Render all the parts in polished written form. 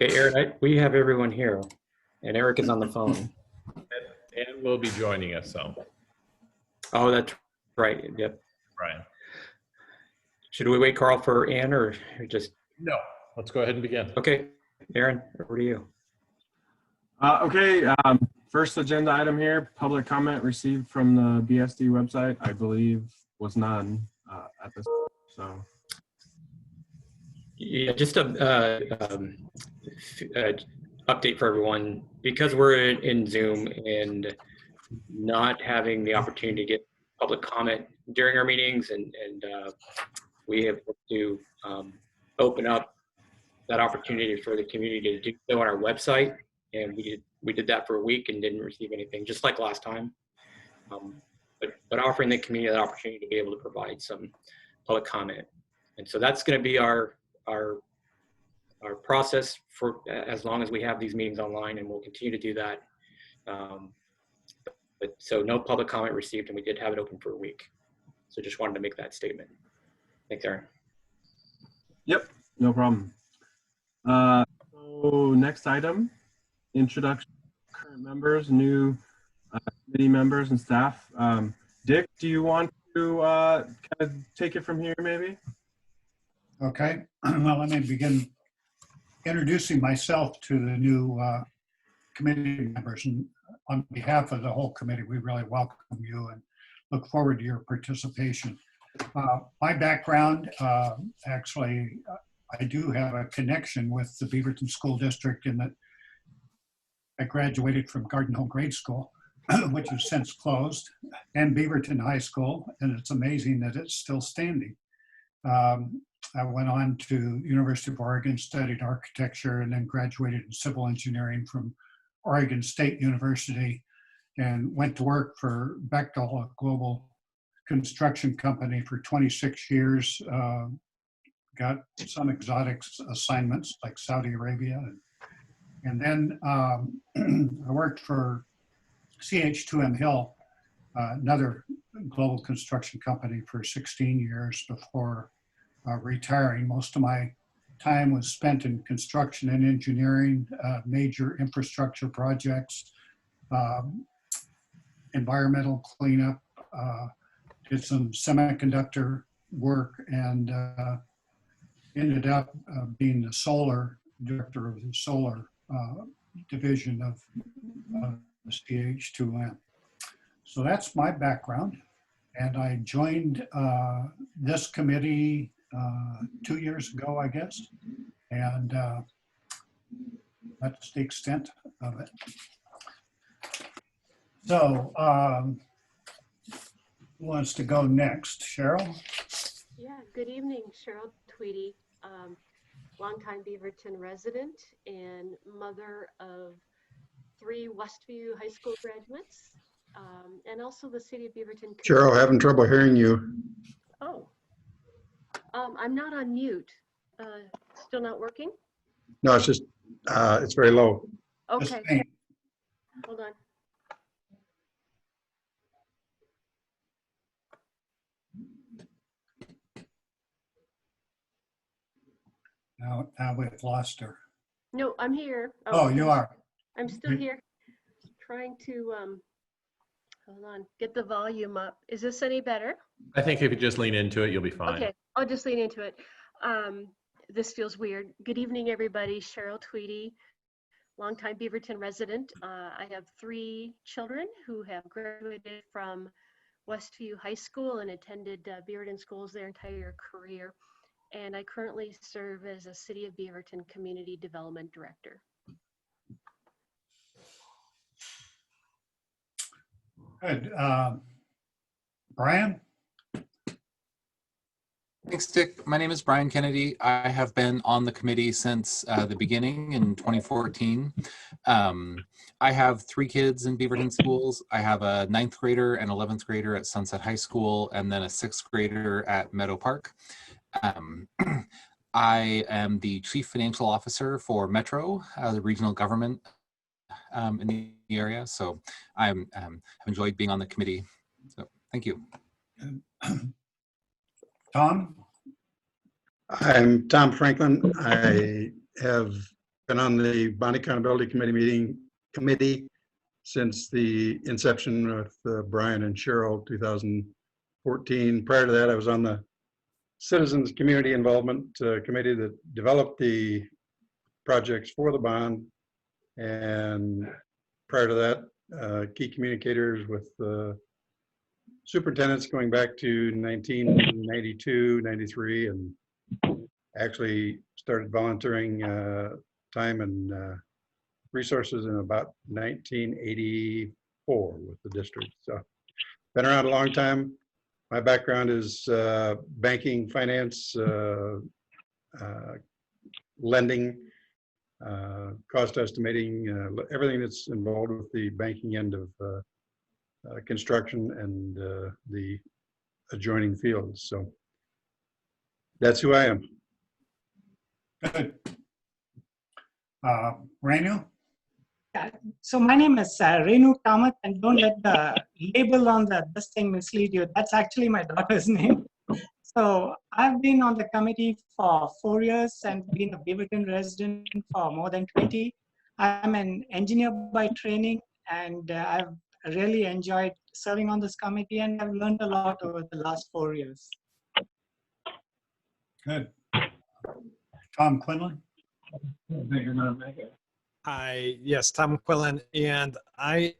Okay, Eric, we have everyone here, and Eric is on the phone. And will be joining us, so. Oh, that's right. Yep. Brian. Should we wait, Carl, for Ann, or just? No, let's go ahead and begin. Okay, Aaron, over to you. Okay, first agenda item here, public comment received from the BSD website, I believe was none at this, so. Yeah, just a update for everyone. Because we're in Zoom and not having the opportunity to get public comment during our meetings, and we have to open up that opportunity for the community to do so on our website, and we did that for a week and didn't receive anything, just like last time. But offering the community that opportunity to be able to provide some public comment, and so that's going to be our process for as long as we have these meetings online, and we'll continue to do that. But so no public comment received, and we did have it open for a week. So just wanted to make that statement. Thanks, Aaron. Yep, no problem. So next item, introduction of current members, new committee members and staff. Dick, do you want to kind of take it from here maybe? Okay, well, let me begin introducing myself to the new committee members. And on behalf of the whole committee, we really welcome you and look forward to your participation. My background, actually, I do have a connection with the Beaverton School District in that I graduated from Garden Home Grade School, which has since closed, and Beaverton High School, and it's amazing that it's still standing. I went on to University of Oregon, studied architecture, and then graduated in civil engineering from Oregon State University, and went to work for Bechtel, a global construction company, for 26 years. Got some exotic assignments like Saudi Arabia. And then I worked for CH2M Hill, another global construction company, for 16 years before retiring. Most of my time was spent in construction and engineering, major infrastructure projects, environmental cleanup, did some semiconductor work, and ended up being the solar director of the solar division of CH2M. So that's my background. And I joined this committee 2 years ago, I guess. And that's the extent of it. So who wants to go next? Cheryl? Yeah, good evening, Cheryl Tweedy, longtime Beaverton resident and mother of 3 Westview High School graduates, and also the City of Beaverton. Cheryl, having trouble hearing you. Oh, I'm not on mute. Still not working? No, it's just, it's very low. Okay, hold on. Now we've lost her. No, I'm here. Oh, you are. I'm still here. Trying to, hold on, get the volume up. Is this any better? I think if you just lean into it, you'll be fine. Okay, I'll just lean into it. This feels weird. Good evening, everybody. Cheryl Tweedy, longtime Beaverton resident. I have 3 children who have graduated from Westview High School and attended Beaverton schools their entire career. And I currently serve as a City of Beaverton Community Development Director. Good. Brian? Thanks, Dick. My name is Brian Kennedy. I have been on the committee since the beginning in 2014. I have 3 kids in Beaverton schools. I have a 9th grader and 11th grader at Sunset High School, and then a 6th grader at Meadow Park. I am the Chief Financial Officer for Metro, the regional government in the area. So I've enjoyed being on the committee. So thank you. Tom? I'm Tom Franklin. I have been on the Bond Accountability Committee since the inception with Brian and Cheryl, 2014. Prior to that, I was on the Citizens Community Involvement Committee that developed the projects for the bond. And prior to that, key communicators with superintendents going back to 1992, 93, and actually started volunteering time and resources in about 1984 with the district. So been around a long time. My background is banking, finance, lending, cost estimating, everything that's involved with the banking end of construction and the adjoining fields. So that's who I am. Good. Renu? Yeah. So my name is Renu Kamath, and don't let the label on this thing mislead you. That's actually my daughter's name. So I've been on the committee for 4 years and been a Beaverton resident for more than 20. I'm an engineer by training, and I've really enjoyed serving on this committee, and I've learned a lot over the last 4 years. Good. Tom Quinlan? Hi, yes, Tom Quillen, and I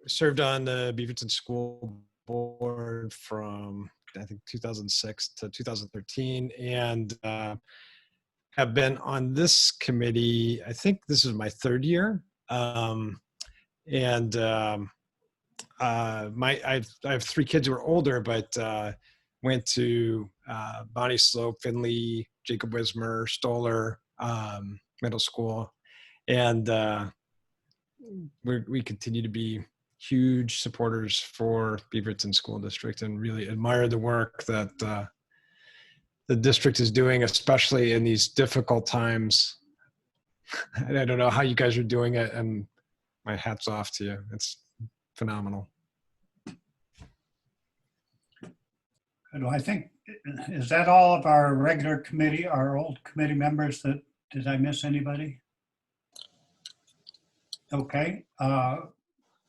served on the Beaverton School Board from, I think, 2006 to 2013, and have been on this committee, I think this is my 3rd year. I have 3 kids who are older, but went to Bonnie Slope, Finley, Jacob Wismer, Stoller Middle School, and we continue to be huge supporters for Beaverton School District and really admire the work that the district is doing, especially in these difficult times. And I don't know how you guys are doing it, and my hat's off to you. It's phenomenal. Good. I think, is that all of our regular committee, our old committee members? Did I miss anybody? Okay.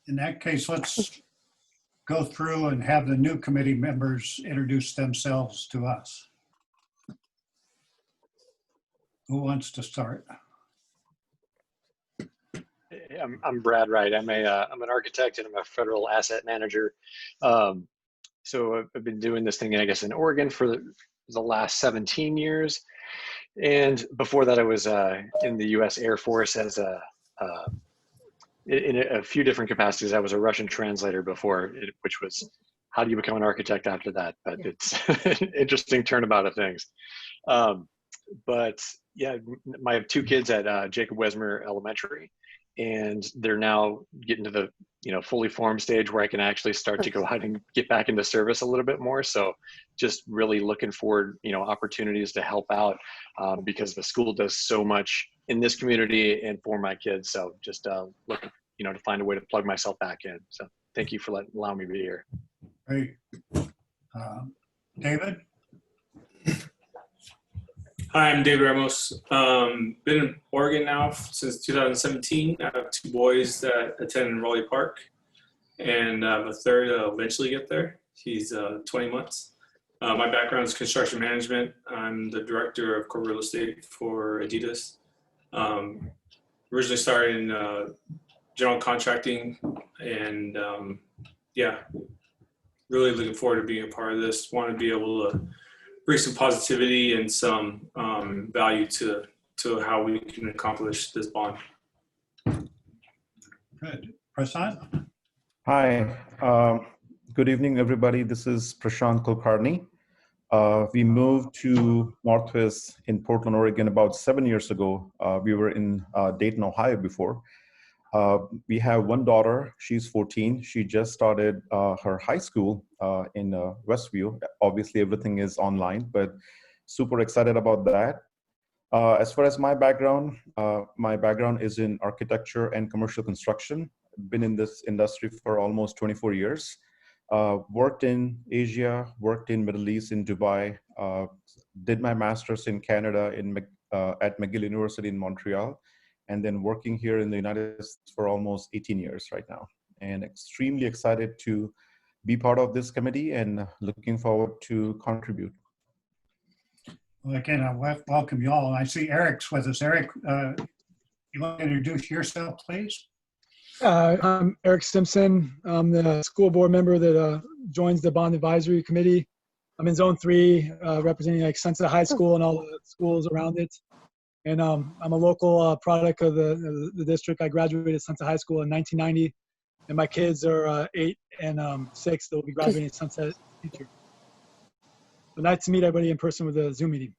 In that case, let's go through and have the new committee members introduce themselves to us. Who wants to start? I'm Brad Wright. I'm an architect and I'm a federal asset manager. So I've been doing this thing, I guess, in Oregon for the last 17 years. And before that, I was in the U.S. Air Force as in a few different capacities. I was a Russian translator before, which was how do you become an architect after that? But it's an interesting turnabout of things. But yeah, I have 2 kids at Jacob Wismer Elementary, and they're now getting to the fully formed stage where I can actually start to go out and get back into service a little bit more. So just really looking forward, opportunities to help out because the school does so much in this community and for my kids. So just looking, to find a way to plug myself back in. So thank you for allowing me to be here. Great. David? Hi, I'm David Ramos. Been in Oregon now since 2017. I have 2 boys that attend Raleigh Park, and a third will eventually get there. He's 20 months. My background is construction management. I'm the director of corporate real estate for Adidas. Originally started in general contracting, and yeah, really looking forward to being a part of this. Want to be able to bring some positivity and some value to how we can accomplish this bond. Good. Prasad? Hi. Good evening, everybody. This is Prashant Kulkarni. We moved to Northwest in Portland, Oregon about 7 years ago. We were in Dayton, Ohio before. We have 1 daughter. She's 14. She just started her high school in Westview. Obviously, everything is online, but super excited about that. As far as my background is in architecture and commercial construction. Been in this industry for almost 24 years. Worked in Asia, worked in Middle East, in Dubai, did my master's in Canada at McGill University in Montreal, and then working here in the United States for almost 18 years right now. And extremely excited to be part of this committee and looking forward to contribute. Well, again, I welcome you all. I see Eric's with us. Eric, you want to introduce yourself, please? I'm Eric Simpson. I'm the school board member that joins the bond advisory committee. I'm in zone 3, representing like Sunset High School and all the schools around it. And I'm a local product of the district. I graduated Sunset High School in 1990, and my kids are 8 and 6. They'll be graduating at Sunset in the future. So nice to meet everybody in person with a Zoom meeting.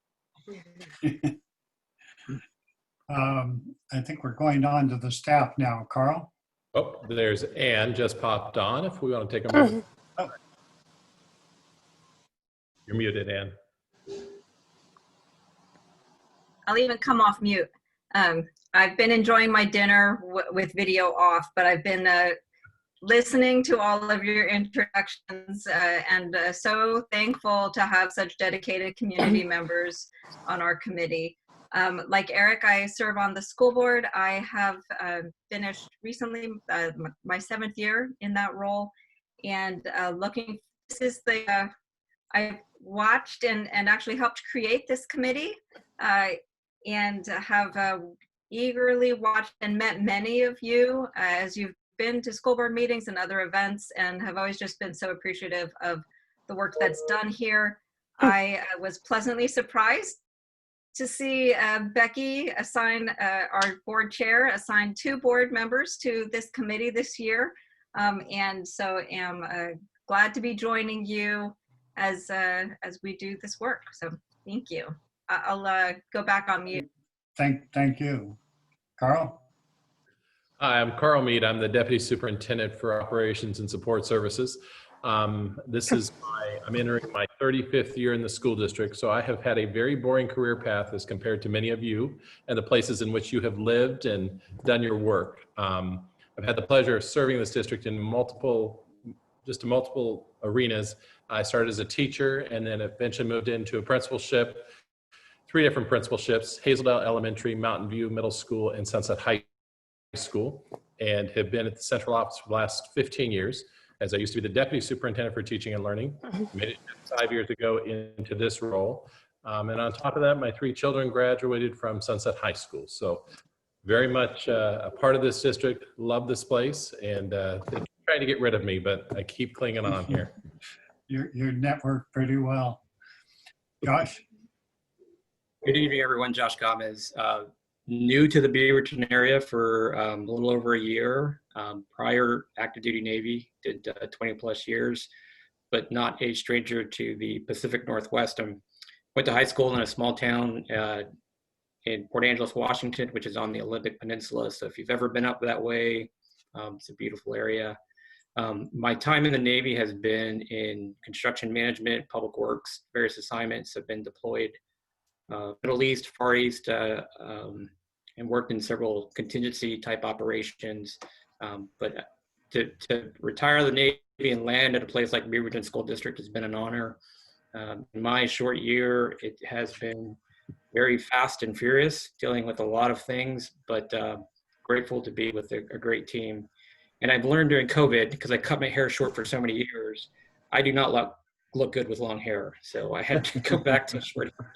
I think we're going on to the staff now. Carl? Oh, there's Ann just popped on if we want to take a moment. Oh. You're muted, Ann. I'll even come off mute. I've been enjoying my dinner with video off, but I've been listening to all of your introductions and so thankful to have such dedicated community members on our committee. Like Eric, I serve on the school board. I have finished recently my 7th year in that role, and this is the, I watched and actually helped create this committee and have eagerly watched and met many of you as you've been to school board meetings and other events, and have always just been so appreciative of the work that's done here. I was pleasantly surprised to see Becky assign, our board chair, assign 2 board members to this committee this year. And so am glad to be joining you as we do this work. So thank you. I'll go back on mute. Thank you. Carl? Hi, I'm Carl Mead. I'm the Deputy Superintendent for Operations and Support Services. This is I'm entering my 35th year in the school district, so I have had a very boring career path as compared to many of you and the places in which you have lived and done your work. I've had the pleasure of serving this district in multiple arenas. I started as a teacher and then eventually moved into a principalship, 3 different principalships: Hazeldale Elementary, Mountain View Middle School, and Sunset High School, and have been at the central office for the last 15 years. As I used to be the Deputy Superintendent for Teaching and Learning. Made it 5 years ago into this role. And on top of that, my 3 children graduated from Sunset High School. So very much a part of this district, love this place, and they're trying to get rid of me, but I keep clinging on here. Your network pretty well. Josh? Good evening, everyone. Josh Gomez. New to the Beaverton area for a little over a year. Prior active duty Navy, did 20 plus years, but not a stranger to the Pacific Northwest. I went to high school in a small town in Port Angeles, Washington, which is on the Olympic Peninsula. So if you've ever been up that way, it's a beautiful area. My time in the Navy has been in construction management, public works, various assignments. Have been deployed Middle East, Far East, and worked in several contingency type operations. But to retire the Navy and land at a place like Beaverton School District has been an honor. In my short year, it has been very fast and furious, dealing with a lot of things, but grateful to be with a great team. And I've learned during COVID, because I cut my hair short for so many years, I do not look good with long hair. So I had to go back to short hair.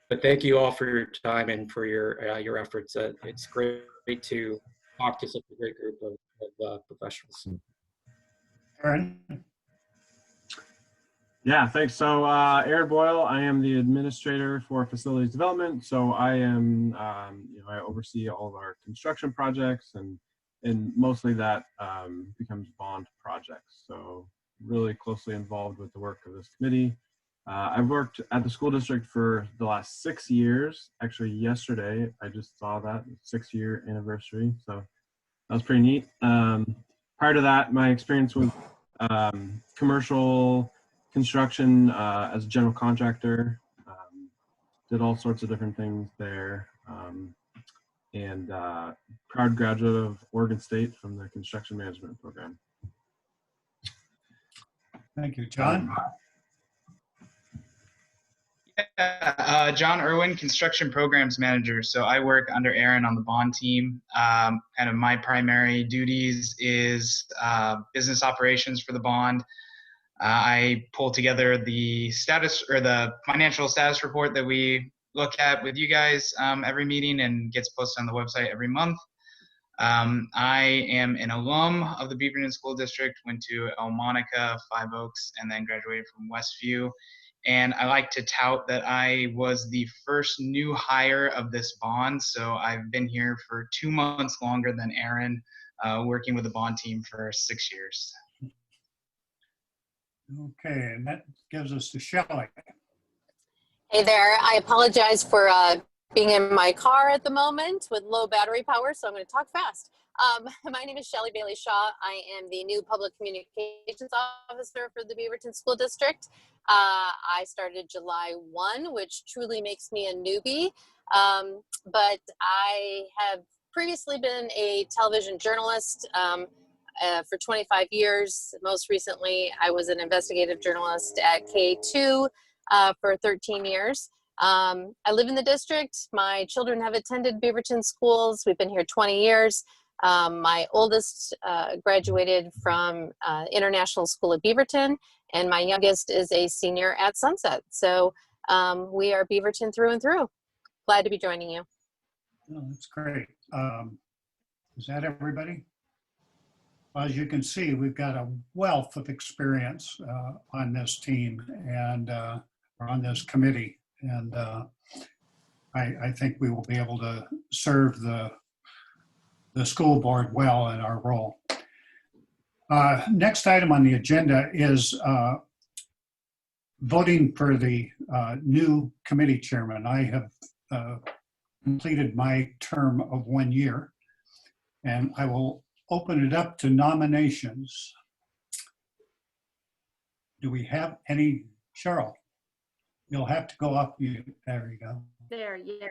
But thank you all for your time and for your efforts. It's great to talk to such a great group of professionals. Aaron? Yeah, thanks. So Aaron Boyle, I am the administrator for facilities development. So I am, I oversee all of our construction projects, and mostly that becomes bond projects. So really closely involved with the work of this committee. I've worked at the school district for the last 6 years. Actually, yesterday, I just saw that 6-year anniversary. So that was pretty neat. Prior to that, my experience with commercial construction as a general contractor, did all sorts of different things there. And proud graduate of Oregon State from the construction management program. Thank you. John? John Irwin, Construction Programs Manager. So I work under Aaron on the bond team. Kind of my primary duties is business operations for the bond. I pull together the status or the financial status report that we look at with you guys every meeting and gets posted on the website every month. I am an alum of the Beaverton School District, went to El Monica, Five Oaks, and then graduated from Westview. And I like to tout that I was the first new hire of this bond. So I've been here for 2 months longer than Aaron, working with the bond team for 6 years. Okay, and that gives us to Shelley. Hey there, I apologize for being in my car at the moment with low battery power, so I'm going to talk fast. My name is Shelley Bailey Shaw. I am the new Public Communications Officer for the Beaverton School District. I started July 1, which truly makes me a newbie, but I have previously been a television journalist for 25 years. Most recently, I was an investigative journalist at K2 for 13 years. I live in the district. My children have attended Beaverton schools. We've been here 20 years. My oldest graduated from International School at Beaverton, and my youngest is a senior at Sunset. So we are Beaverton through and through. Glad to be joining you. Oh, that's great. Is that everybody? As you can see, we've got a wealth of experience on this team and or on this committee. And I think we will be able to serve the school board well in our role. Next item on the agenda is voting for the new committee chairman. I have completed my term of 1 year, and I will open it up to nominations. Do we have any? Cheryl, you'll have to go up. There you go. There, yeah.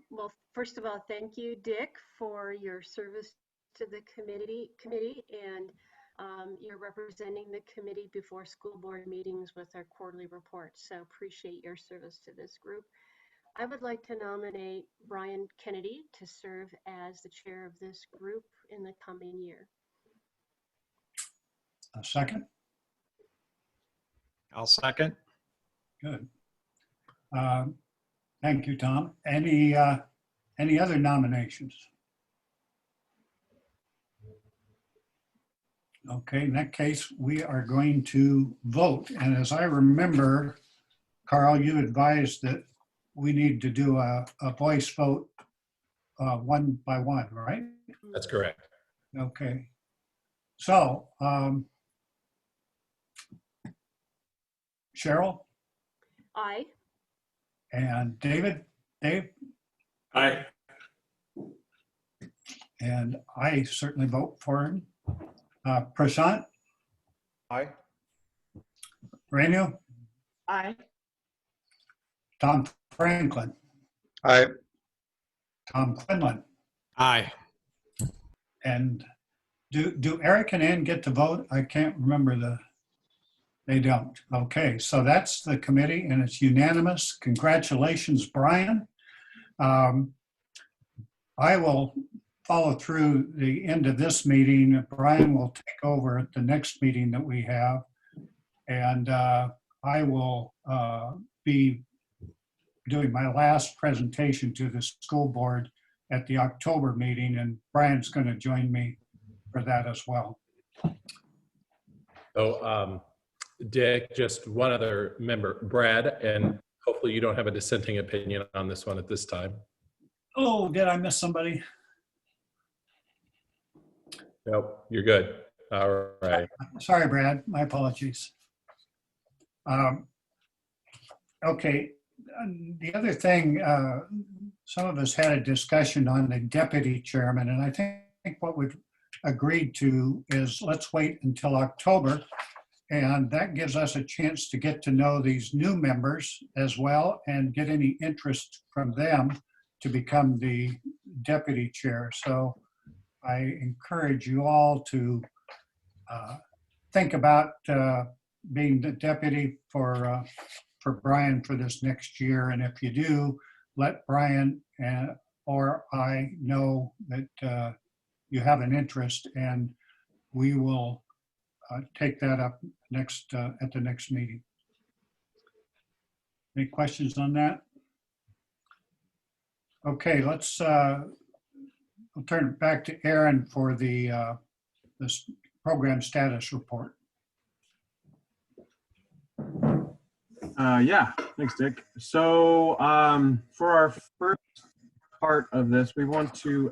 Well, first of all, thank you, Dick, for your service to the committee and you're representing the committee before school board meetings with our quarterly reports. So appreciate your service to this group. I would like to nominate Brian Kennedy to serve as the chair of this group in the coming year. A second? I'll second. Good. Thank you, Tom. Any other nominations? Okay, in that case, we are going to vote. And as I remember, Carl, you advised that we need to do a voice vote one by one, right? That's correct. Okay. So, Cheryl? Aye. And Dave? Aye. And I certainly vote for him. Prashant? Aye. Renu? Aye. Tom Franklin? Aye. Tom Quinlan? Aye. And do Eric and Ann get to vote? I can't remember they don't. Okay, so that's the committee and it's unanimous. Congratulations, Brian. I will follow through the end of this meeting. Brian will take over at the next meeting that we have. And I will be doing my last presentation to the school board at the October meeting, and Brian's going to join me for that as well. So, Dick, just one other member, Brad, and hopefully you don't have a dissenting opinion on this one at this time. Oh, did I miss somebody? Nope, you're good. All right. Sorry, Brad. My apologies. Okay. The other thing, some of us had a discussion on the deputy chairman, and I think what we've agreed to is let's wait until October, and that gives us a chance to get to know these new members as well and get any interest from them to become the deputy chair. So I encourage you all to think about being the deputy for Brian for this next year. And if you do, let Brian or I know that you have an interest, and we will take that up next at the next meeting. Any questions on that? Okay, let's I'll turn it back to Aaron for the this program status report. Yeah, thanks, Dick. So for our first part of this, we want to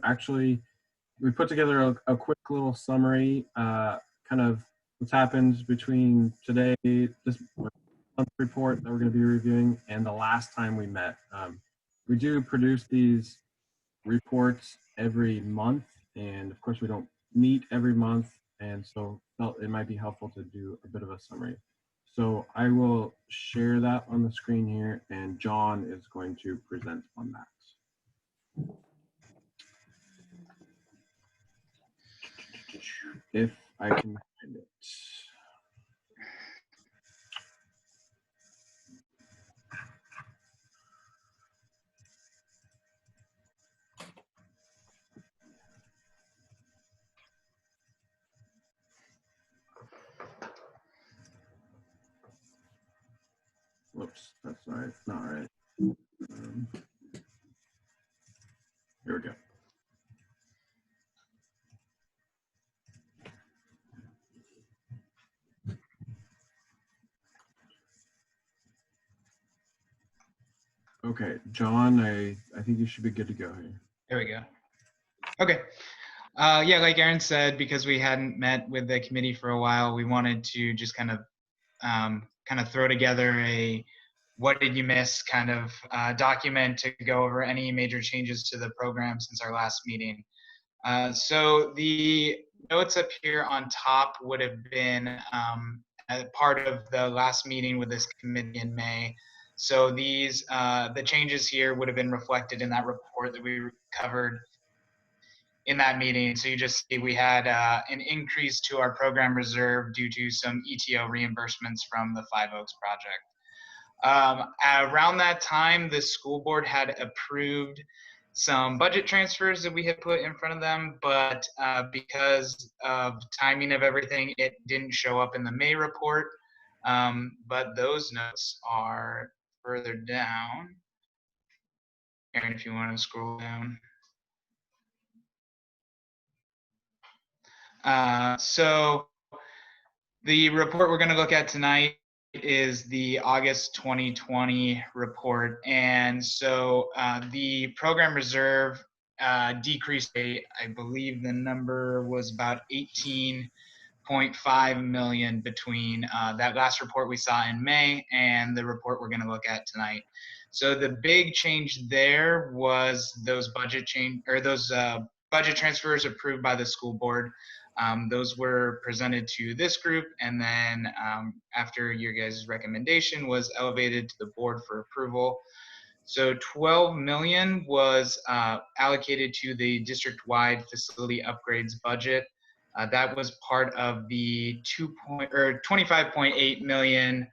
we put together a quick little summary, kind of what's happened between today, this month report that we're going to be reviewing, and the last time we met. We do produce these reports every month, and of course we don't meet every month, and so felt it might be helpful to do a bit of a summary. So I will share that on the screen here, and John is going to present on that. If I can find it. Whoops, that's right. It's not right. Here we go. Okay, John, I think you should be good to go here. There we go. Okay. Yeah, like Aaron said, because we hadn't met with the committee for a while, we wanted to just kind of throw together a what did you miss kind of document to go over any major changes to the program since our last meeting. So the notes up here on top would have been a part of the last meeting with this committee in May. So these, the changes here would have been reflected in that report that we covered in that meeting. So you just see we had an increase to our program reserve due to some ETO reimbursements from the Five Oaks project. Around that time, the school board had approved some budget transfers that we had put in front of them, but because of timing of everything, it didn't show up in the May report. But those notes are further down. Aaron, if you want to scroll down. So the report we're going to look at tonight is the August 2020 report. And so the program reserve decreased, I believe the number was about 18.5 million between that last report we saw in May and the report we're going to look at tonight. So the big change there was those budget budget transfers approved by the school board. Those were presented to this group, and then after your guys' recommendation was elevated to the board for approval. So 12 million was allocated to the district-wide facility upgrades budget. That was part of the $25.8 million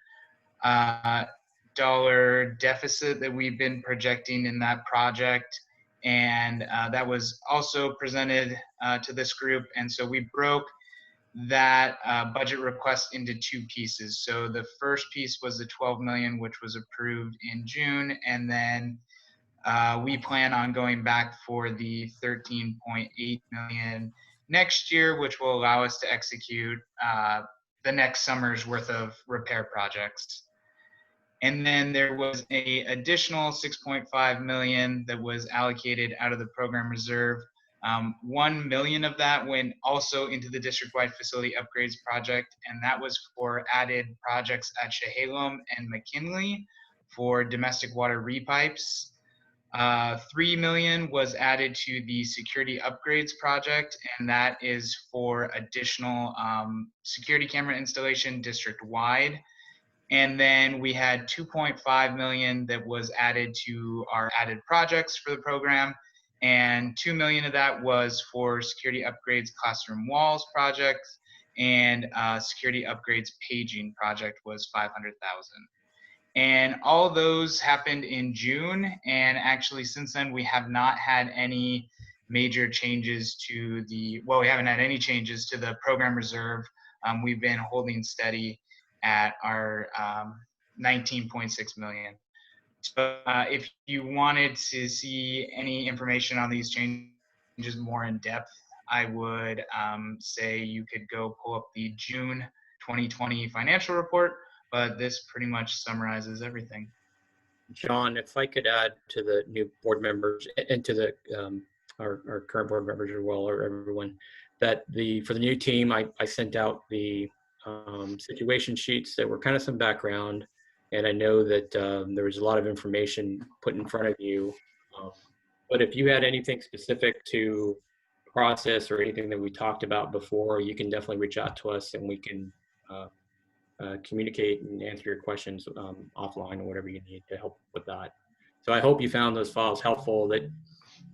dollar deficit that we've been projecting in that project. And that was also presented to this group. And so we broke that budget request into two pieces. So the first piece was the 12 million, which was approved in June. And then we plan on going back for the 13.8 million next year, which will allow us to execute the next summer's worth of repair projects. And then there was an additional 6.5 million that was allocated out of the program reserve. 1 million of that went also into the district-wide facility upgrades project, and that was for added projects at Chehalem and McKinley for domestic water repipes. 3 million was added to the security upgrades project, and that is for additional security camera installation district-wide. And then we had 2.5 million that was added to our added projects for the program. And 2 million of that was for security upgrades classroom walls projects. and security upgrades paging project was 500,000. And all of those happened in June, and actually since then we have not had any major changes to we haven't had any changes to the program reserve. We've been holding steady at our 19.6 million. So if you wanted to see any information on these changes more in depth, I would say you could go pull up the June 2020 financial report, but this pretty much summarizes everything. John, if I could add to the new board members and to the our current board members as well, or everyone, that for the new team, I sent out the situation sheets that were kind of some background, and I know that there was a lot of information put in front of you. But if you had anything specific to process or anything that we talked about before, you can definitely reach out to us, and we can communicate and answer your questions offline or whatever you need to help with that. So I hope you found those files helpful. That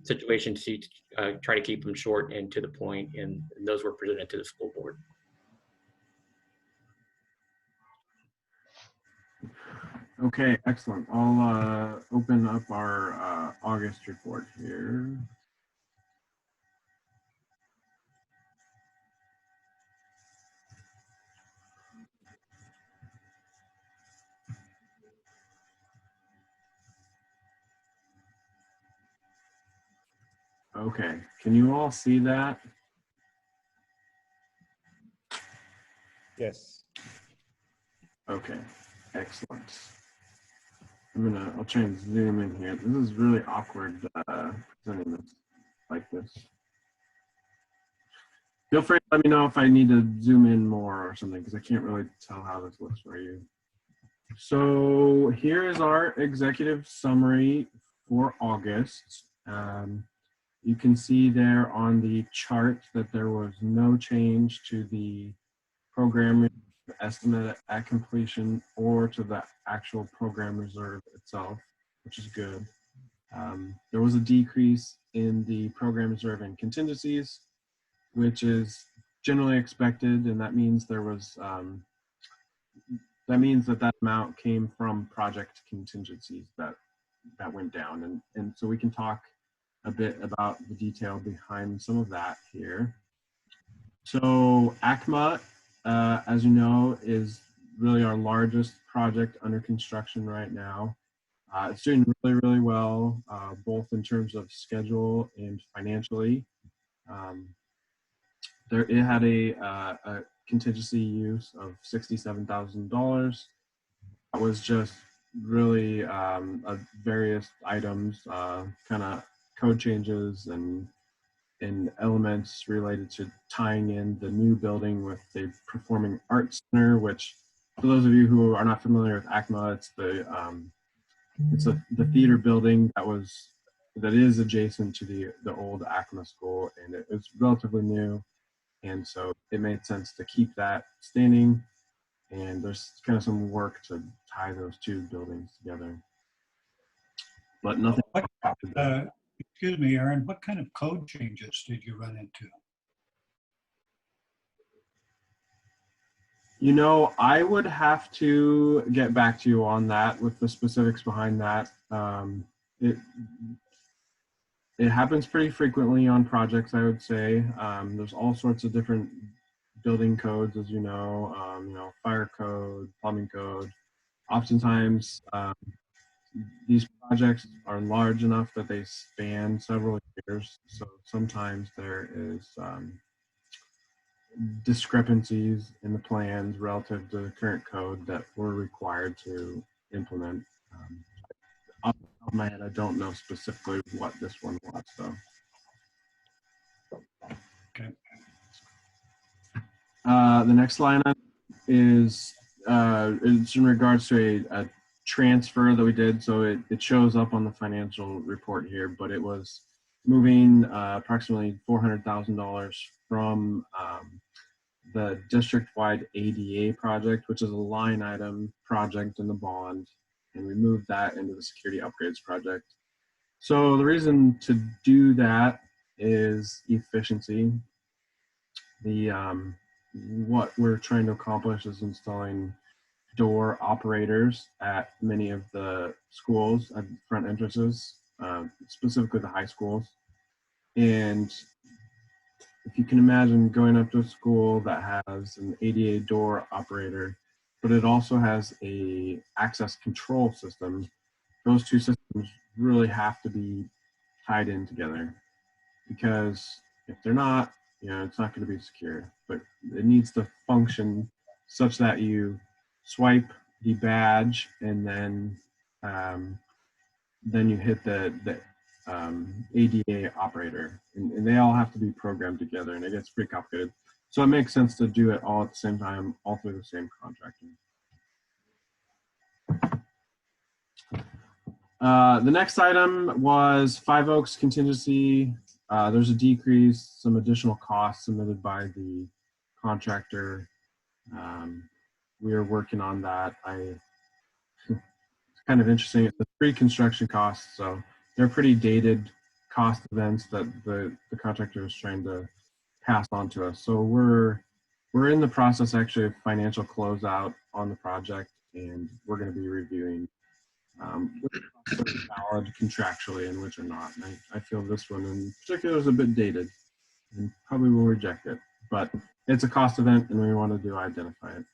situation sheets, try to keep them short and to the point, and those were presented to the school board. Okay, excellent. I'll open up our August report here. Okay, can you all see that? Yes. Okay, excellent. I'll try and zoom in here. This is really awkward presenting this like this. Feel free to let me know if I need to zoom in more or something, because I can't really tell how this looks for you. So here is our executive summary for August. You can see there on the chart that there was no change to the program estimate at completion or to the actual program reserve itself, which is good. There was a decrease in the program reserve and contingencies, which is generally expected, and that means there was that amount came from project contingencies that went down, and so we can talk a bit about the detail behind some of that here. So ACMA, as you know, is really our largest project under construction right now. It's doing really, really well, both in terms of schedule and financially. It had a contingency use of $67,000. That was just really various items, kind of code changes and elements related to tying in the new building with the Performing Arts Center, which, for those of you who are not familiar with ACMA, it's the theater building that is adjacent to the old ACMA school, and it's relatively new, and so it made sense to keep that standing. And there's kind of some work to tie those two buildings together, but nothing. Excuse me, Aaron, what kind of code changes did you run into? You know, I would have to get back to you on that with the specifics behind that. It happens pretty frequently on projects, I would say. There's all sorts of different building codes, as you know, fire code, plumbing code. Oftentimes, these projects are large enough that they span several years. So sometimes there is discrepancies in the plans relative to the current code that we're required to implement. Off the top of my head, I don't know specifically what this one was, though. Okay. The next line is it's in regards to a transfer that we did. So it shows up on the financial report here, but it was moving approximately $400,000 from the district-wide ADA project, which is a line item project in the bond, and we moved that into the security upgrades project. So the reason to do that is efficiency. The what we're trying to accomplish is installing door operators at many of the schools at front entrances, specifically the high schools. And if you can imagine going up to a school that has an ADA door operator, but it also has a access control system, those two systems really have to be tied in together, because if they're not, it's not going to be secure. But it needs to function such that you swipe the badge and then you hit the ADA operator, and they all have to be programmed together, and it gets pretty complicated. So it makes sense to do it all at the same time, all through the same contractor. The next item was Five Oaks contingency. There's a decrease, some additional costs submitted by the contractor. We are working on that. It's kind of interesting. It's the pre-construction costs, so they're pretty dated cost events that the contractor is trying to pass on to us. So we're in the process actually of financial closeout on the project, and we're going to be reviewing which are valid contractually and which are not. And I feel this one in particular is a bit dated and probably will reject it, but it's a cost event and we want to identify it.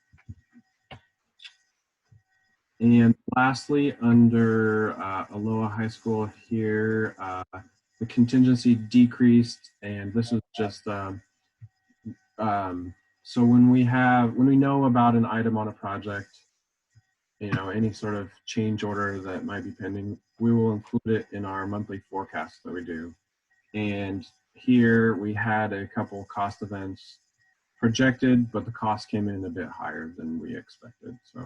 And lastly, under Alola High School here, the contingency decreased, and this is just so when we know about an item on a project, any sort of change order that might be pending, we will include it in our monthly forecast that we do. And here we had a couple cost events projected, but the cost came in a bit higher than we expected. So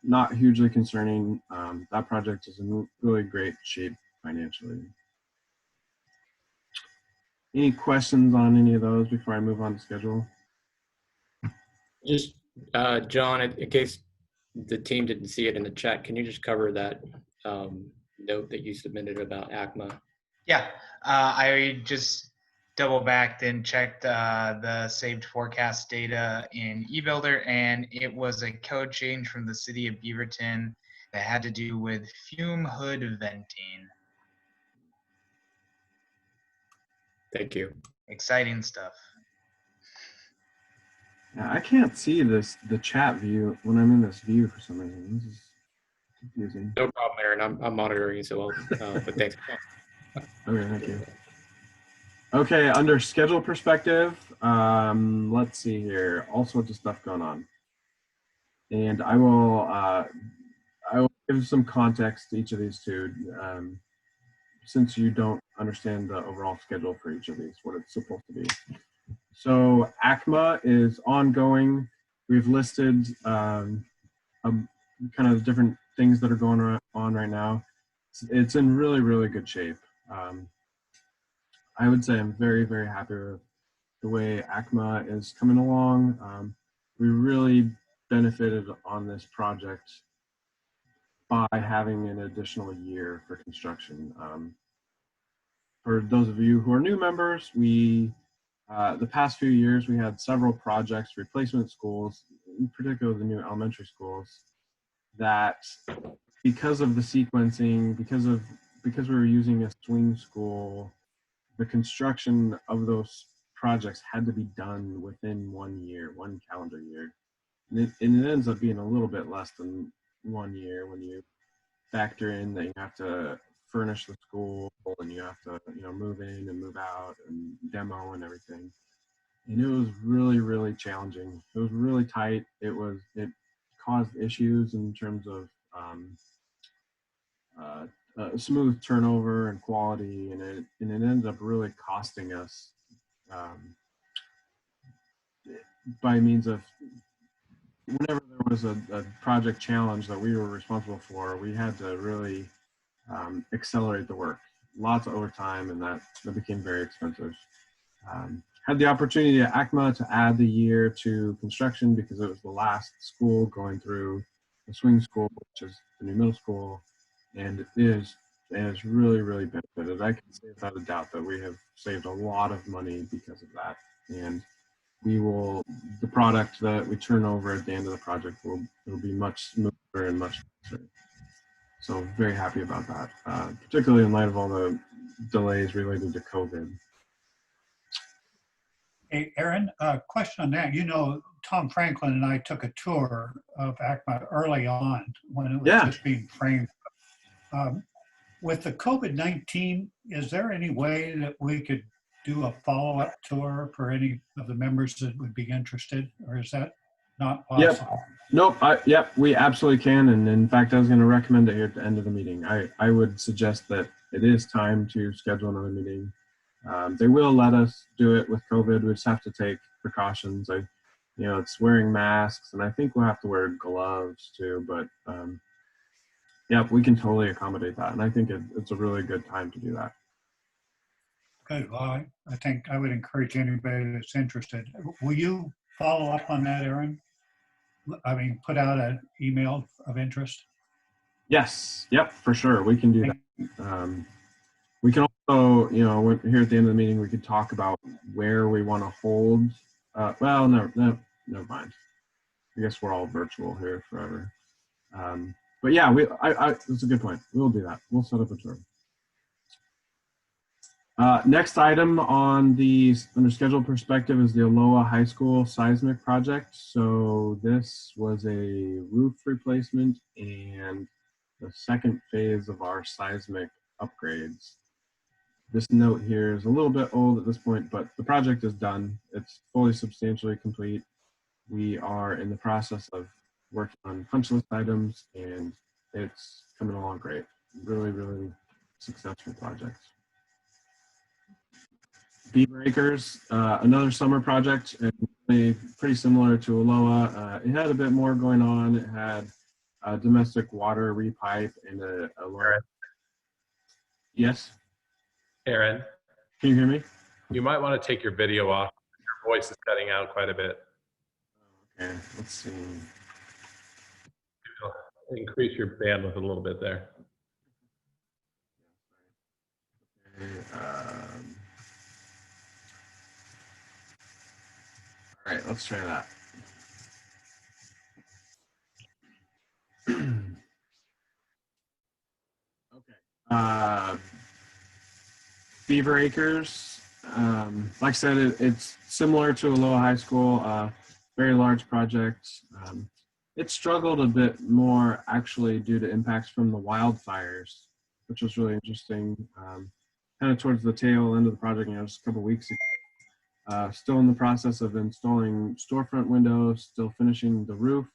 not hugely concerning. That project is in really great shape financially. Any questions on any of those before I move on to schedule? Just, John, in case the team didn't see it in the chat, can you just cover that note that you submitted about ACMA? Yeah, I just double backed and checked the saved forecast data in eBuilder, and it was a code change from the city of Beaverton that had to do with fume hood venting. Thank you. Exciting stuff. Yeah, I can't see the chat view when I'm in this view for some reason. This is confusing. No problem, Aaron. I'm monitoring you, so but thanks. Okay, thank you. Okay, under schedule perspective, let's see here. All sorts of stuff going on, and I will give some context to each of these two, since you don't understand the overall schedule for each of these, what it's supposed to be. So ACMA is ongoing. We've listed kind of different things that are going on right now. It's in really, really good shape. I would say I'm very, very happy with the way ACMA is coming along. We really benefited on this project by having an additional year for construction. For those of you who are new members, the past few years, we had several projects, replacement schools, in particular the new elementary schools, that because of the sequencing, because we were using a swing school, the construction of those projects had to be done within 1 year, one calendar year. And it ends up being a little bit less than 1 year when you factor in that you have to furnish the school and you have to move in and move out and demo and everything. And it was really, really challenging. It was really tight. It caused issues in terms of smooth turnover and quality, and it ended up really costing us by means of whenever there was a project challenge that we were responsible for, we had to really accelerate the work. Lots of overtime, and that became very expensive. Had the opportunity at ACMA to add the year to construction because it was the last school going through the swing school, which is the new middle school, and it has really, really benefited. I can say without a doubt that we have saved a lot of money because of that. And the product that we turn over at the end of the project will be much smoother and much faster. So very happy about that, particularly in light of all the delays related to COVID. Hey, Aaron, question on that. You know, Tom Franklin and I took a tour of ACMA early on when it was just being framed. With the COVID-19, is there any way that we could do a follow-up tour for any of the members that would be interested, or is that not possible? Nope. Yep, we absolutely can. And in fact, I was going to recommend it here at the end of the meeting. I would suggest that it is time to schedule another meeting. They will let us do it with COVID. We just have to take precautions. It's wearing masks, and I think we'll have to wear gloves too. But yeah, we can totally accommodate that. And I think it's a really good time to do that. Good. Well, I think I would encourage anybody that's interested. Will you follow up on that, Aaron? I mean, put out an email of interest? Yes. Yep, for sure. We can do that. We can also, here at the end of the meeting, we could talk about where we want to hold. Well, never mind. I guess we're all virtual here forever. But yeah, that's a good point. We'll do that. We'll set up a tour. Next item on the under schedule perspective is the Alola High School Seismic project. So this was a roof replacement and the second phase of our seismic upgrades. This note here is a little bit old at this point, but the project is done. It's fully substantially complete. We are in the process of working on punch list items, and it's coming along great. Really, really successful project. Beaver Acres, another summer project, and pretty similar to Alola. It had a bit more going on. It had a domestic water repipe and a large. Yes? Aaron, can you hear me? You might want to take your video off. Your voice is cutting out quite a bit. Okay, let's see. Increase your bandwidth a little bit there. Okay, all right, let's try that. Okay. Beaver Acres, like I said, it's similar to Alola High School, very large project. It struggled a bit more actually due to impacts from the wildfires, which was really interesting. Kind of towards the tail end of the project, just a couple weeks ago. Still in the process of installing storefront windows, still finishing the roof,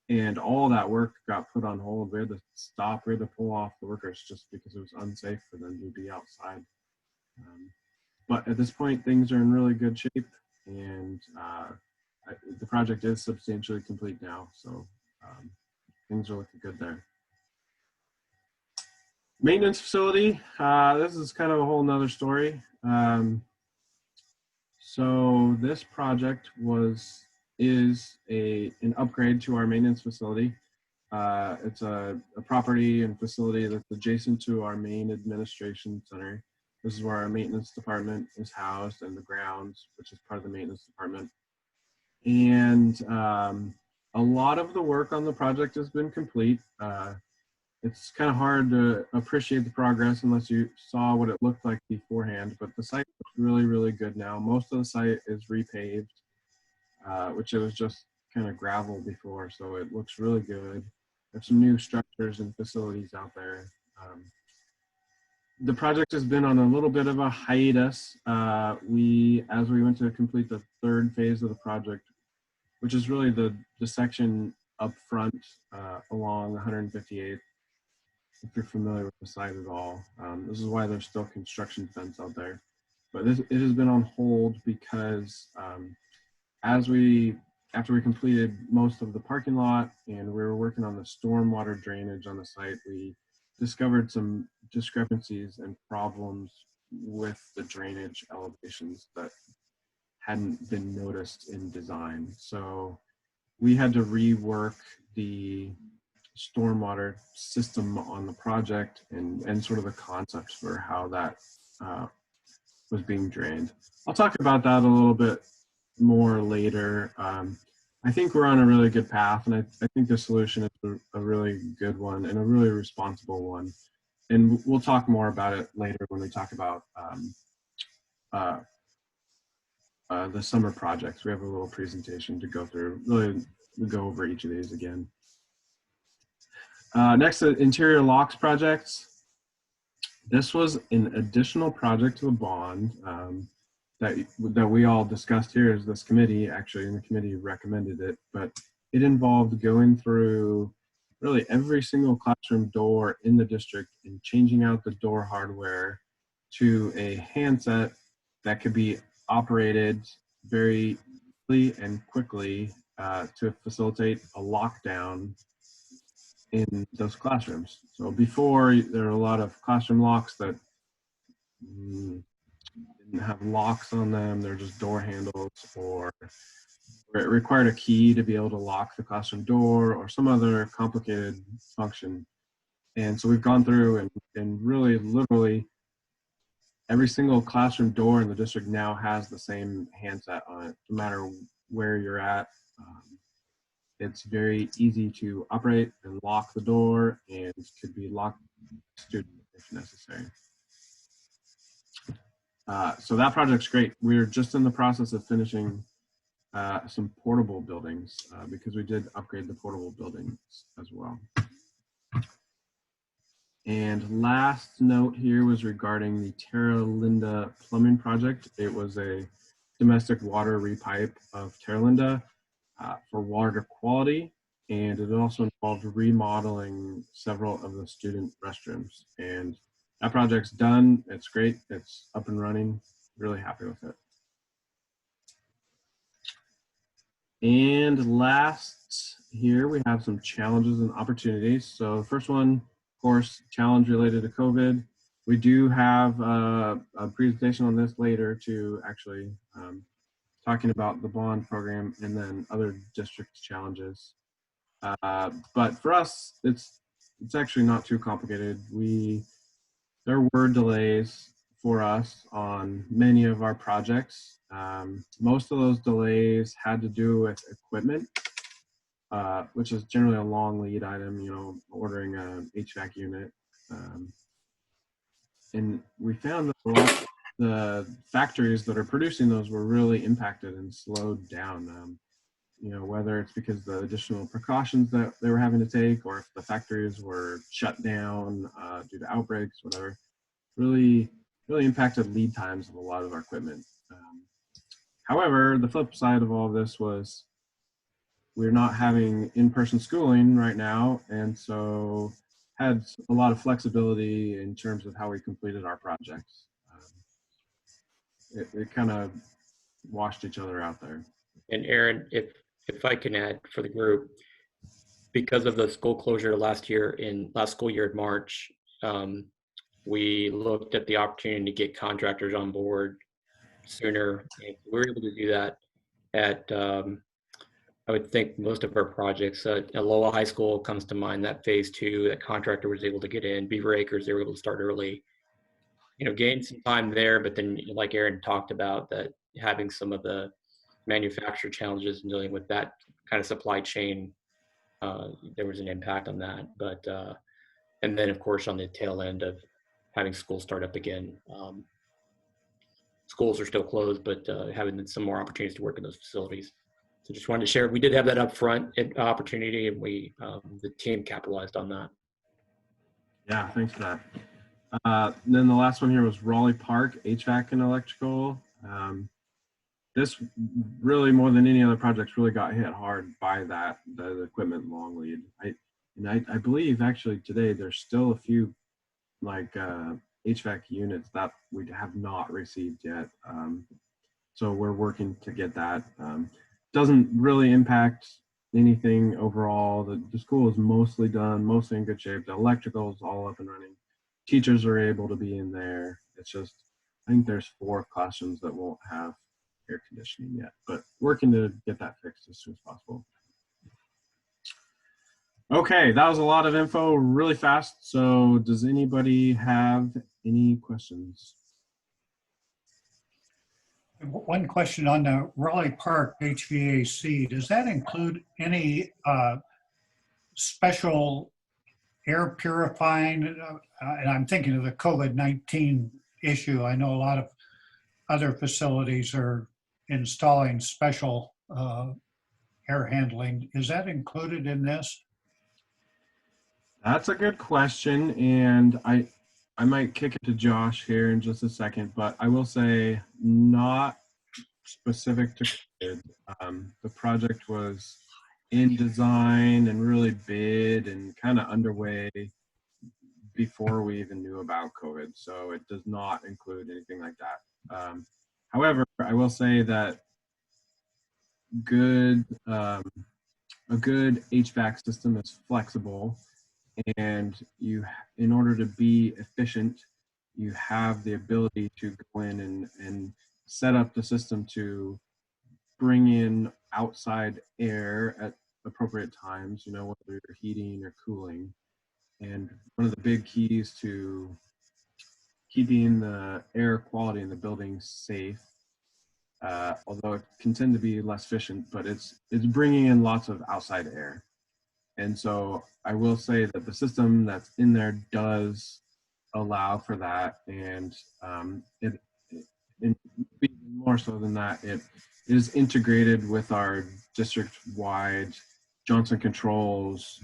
and all that work got put on hold. We had to stop, we had to pull off the workers just because it was unsafe for them to be outside. But at this point, things are in really good shape, and the project is substantially complete now, so things are looking good there. Maintenance facility, this is kind of a whole nother story. So this project is an upgrade to our maintenance facility. It's a property and facility that's adjacent to our main administration center. This is where our maintenance department is housed, and the grounds, which is part of the maintenance department. And a lot of the work on the project has been complete. It's kind of hard to appreciate the progress unless you saw what it looked like beforehand, but the site looks really, really good now. Most of the site is repaved, which it was just kind of gravel before, so it looks really good. There's some new structures and facilities out there. The project has been on a little bit of a hiatus. As we went to complete the third phase of the project, which is really the section up front along 158th, if you're familiar with the site at all. This is why there's still construction fence out there. But it has been on hold because after we completed most of the parking lot and we were working on the stormwater drainage on the site, we discovered some discrepancies and problems with the drainage elevations that hadn't been noticed in design. So we had to rework the stormwater system on the project and sort of the concepts for how that was being drained. I'll talk about that a little bit more later. I think we're on a really good path, and I think the solution is a really good one and a really responsible one. And we'll talk more about it later when we talk about the summer projects. We have a little presentation to go through. Really, we'll go over each of these again. Next, the interior locks projects. This was an additional project to the bond that we all discussed here as this committee, actually, and the committee recommended it, but it involved going through really every single classroom door in the district and changing out the door hardware to a handset that could be operated very easily and quickly to facilitate a lockdown in those classrooms. So before, there were a lot of classroom locks that didn't have locks on them. They're just door handles, or it required a key to be able to lock the classroom door or some other complicated function. And so we've gone through and really literally every single classroom door in the district now has the same handset on it, no matter where you're at. It's very easy to operate and lock the door, and could be locked by the student if necessary. So that project's great. We're just in the process of finishing some portable buildings because we did upgrade the portable buildings as well. And last note here was regarding the Terra Linda plumbing project. It was a domestic water repipe of Terra Linda for water quality, and it also involved remodeling several of the student restrooms. And that project's done. It's great. It's up and running. Really happy with it. And last here, we have some challenges and opportunities. So the first one, of course, challenge related to COVID. We do have a presentation on this later to actually talking about the bond program and then other district challenges. But for us, it's actually not too complicated. There were delays for us on many of our projects. Most of those delays had to do with equipment, which is generally a long lead item, you know, ordering a HVAC unit. And we found that a lot of the factories that are producing those were really impacted and slowed down. You know, whether it's because the additional precautions that they were having to take, or if the factories were shut down due to outbreaks, whatever, really impacted lead times of a lot of our equipment. However, the flip side of all of this was we're not having in-person schooling right now, and so had a lot of flexibility in terms of how we completed our projects. It kind of washed each other out there. And Aaron, if I can add for the group, because of the school closure last school year in March, we looked at the opportunity to get contractors on board sooner. And we were able to do that at, I would think most of our projects. Alola High School comes to mind, that phase 2, that Contractor was able to get in. Beaver Acres, they were able to start early. You know, gain some time there, but then like Aaron talked about, that having some of the manufacturer challenges and dealing with that kind of supply chain, there was an impact on that. But and then of course on the tail end of having schools start up again, schools are still closed, but having some more opportunities to work in those facilities. So just wanted to share, we did have that upfront opportunity, and we the team capitalized on that. Yeah, thanks for that. Then the last one here was Raleigh Park, HVAC and electrical. This really, more than any other projects, really got hit hard by the equipment long lead. I believe actually today there's still a few like HVAC units that we have not received yet. So we're working to get that. Doesn't really impact anything overall. The school is mostly done, mostly in good shape. The electrical is all up and running. Teachers are able to be in there. It's just, I think there's 4 classrooms that won't have air conditioning yet, but working to get that fixed as soon as possible. Okay, that was a lot of info really fast. So does anybody have any questions? One question on the Raleigh Park HVAC, does that include any special air purifying? And I'm thinking of the COVID-19 issue. I know a lot of other facilities are installing special air handling. Is that included in this? That's a good question, and I might kick it to Josh here in just a second, but I will say not specific to COVID. The project was in design and really bid and kind of underway before we even knew about COVID, so it does not include anything like that. However, I will say that a good HVAC system is flexible, and in order to be efficient, you have the ability to go in and set up the system to bring in outside air at appropriate times, you know, whether you're heating or cooling. And one of the big keys to keeping the air quality in the building safe, although it can tend to be less efficient, but it's bringing in lots of outside air. And so I will say that the system that's in there does allow for that, and it more so than that, it is integrated with our district-wide Johnson Controls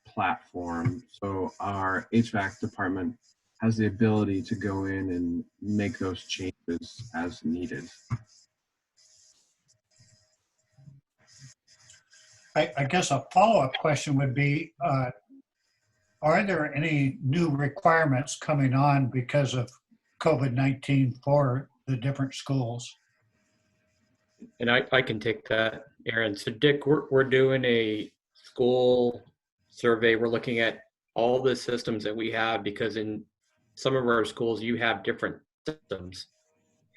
platform. So our HVAC department has the ability to go in and make those changes as needed. I guess a follow-up question would be, are there any new requirements coming on because of COVID-19 for the different schools? And I can take that, Aaron. So Dick, we're doing a school survey. We're looking at all the systems that we have, because in some of our schools you have different systems,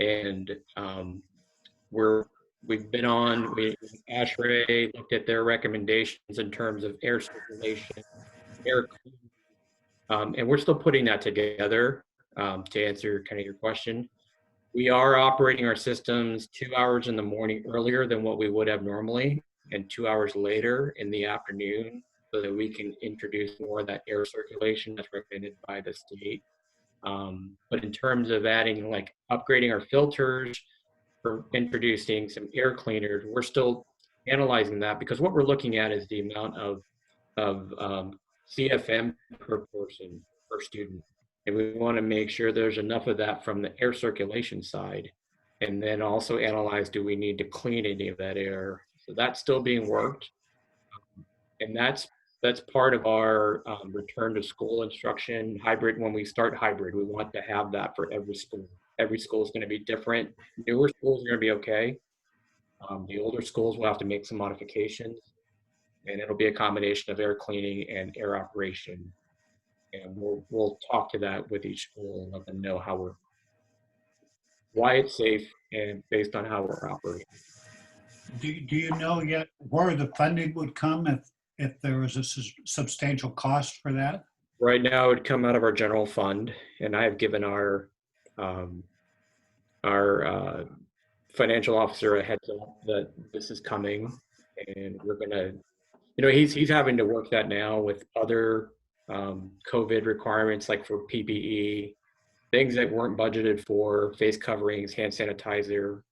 and we've been on, ASHRAE looked at their recommendations in terms of air circulation, air cleaning, and we're still putting that together to answer kind of your question. We are operating our systems 2 hours in the morning earlier than what we would have normally, and 2 hours later in the afternoon, so that we can introduce more of that air circulation that's recommended by the state. But in terms of adding, like upgrading our filters, for introducing some air cleaners, we're still analyzing that, because what we're looking at is the amount of CFM per person, per student. And we want to make sure there's enough of that from the air circulation side, and then also analyze, do we need to clean any of that air? So that's still being worked. And that's part of our return to school instruction hybrid. When we start hybrid, we want to have that for every school. Every school is going to be different. Newer schools are going to be okay. The older schools will have to make some modifications, and it'll be a combination of air cleaning and air operation. And we'll talk to that with each school and let them know why it's safe and based on how we're operating. Do you know yet where the funding would come if there was a substantial cost for that? Right now, it would come out of our general fund, and I have given our financial officer a heads up that this is coming, and we're gonna, he's having to work that now with other COVID requirements, like for PPE, things that weren't budgeted for, face coverings, hand sanitizer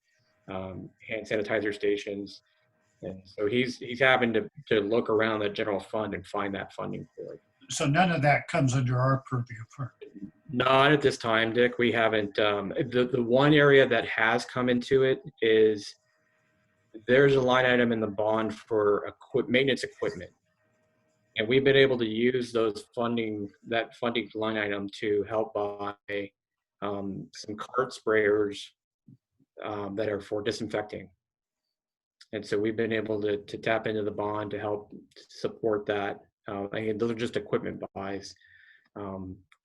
stations. And so he's having to look around the general fund and find that funding for it. So none of that comes under our purview for? Not at this time, Dick. We haven't. The one area that has come into it is there's a line item in the bond for maintenance equipment. And we've been able to use that funding line item to help buy some cart sprayers that are for disinfecting. And so we've been able to tap into the bond to help support that. Again, those are just equipment buys.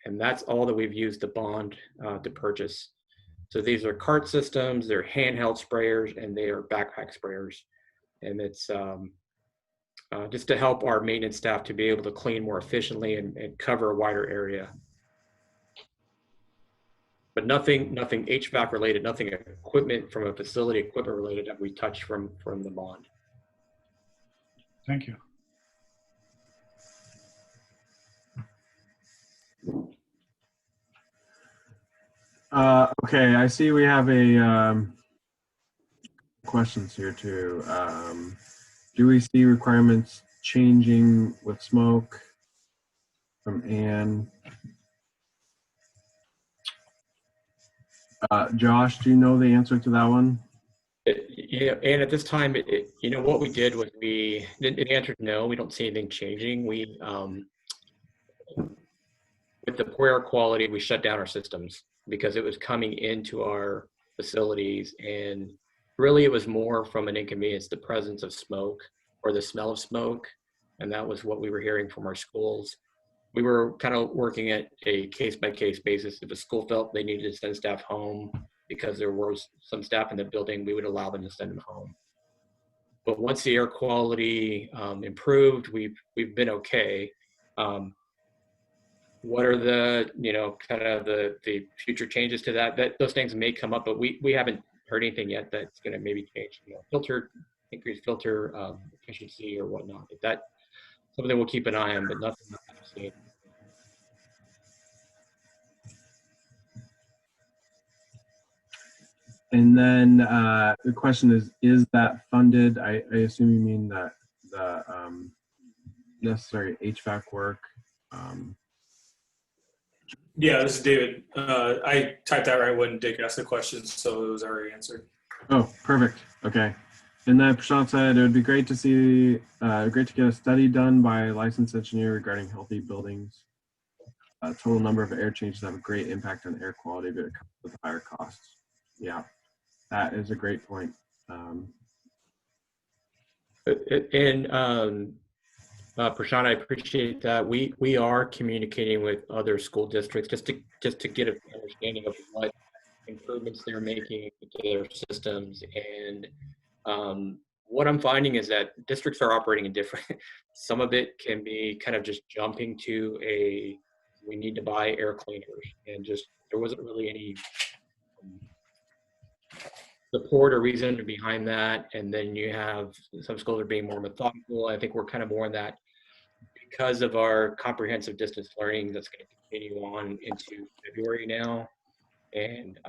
And that's all that we've used the bond to purchase. So these are cart systems, they're handheld sprayers, and they are backpack sprayers. And it's just to help our maintenance staff to be able to clean more efficiently and cover a wider area. but nothing HVAC related, nothing equipment from a facility equipment related that we touched from the bond. Thank you. Okay, I see we have a questions here too. Do we see requirements changing with smoke? From Anne. Josh, do you know the answer to that one? Yeah, and at this time, you know, what we did was the answer is no, we don't see anything changing. We, with the poor air quality, we shut down our systems because it was coming into our facilities, and really it was more from an inconvenience, the presence of smoke or the smell of smoke. And that was what we were hearing from our schools. We were kind of working at a case-by-case basis. If a school felt they needed to send staff home because there was some staff in the building, we would allow them to send them home. But once the air quality improved, we've been okay. What are the, you know, kind of the future changes to that? Those things may come up, but we haven't heard anything yet that's going to maybe change, you know, increase filter efficiency or whatnot. If that something we'll keep an eye on, but nothing I've seen. And then the question is that funded? I assume you mean that the necessary HVAC work. Yeah, this is David. I typed that right when Dick asked the question, so it was already answered. Oh, perfect. Okay. And then Prashant said it would be great to see, great to get a study done by a licensed engineer regarding healthy buildings. Total number of air changes have a great impact on air quality, but it comes with higher costs. Yeah, that is a great point. Prashant, I appreciate that. We are communicating with other school districts just to get an understanding of what improvements they're making to their systems. And what I'm finding is that districts are operating in different. Some of it can be kind of just jumping to we need to buy air cleaners, and just there wasn't really any support or reason behind that. And then you have some schools are being more methodical. I think we're kind of more in that because of our comprehensive distance learning that's going to continue on into February now, and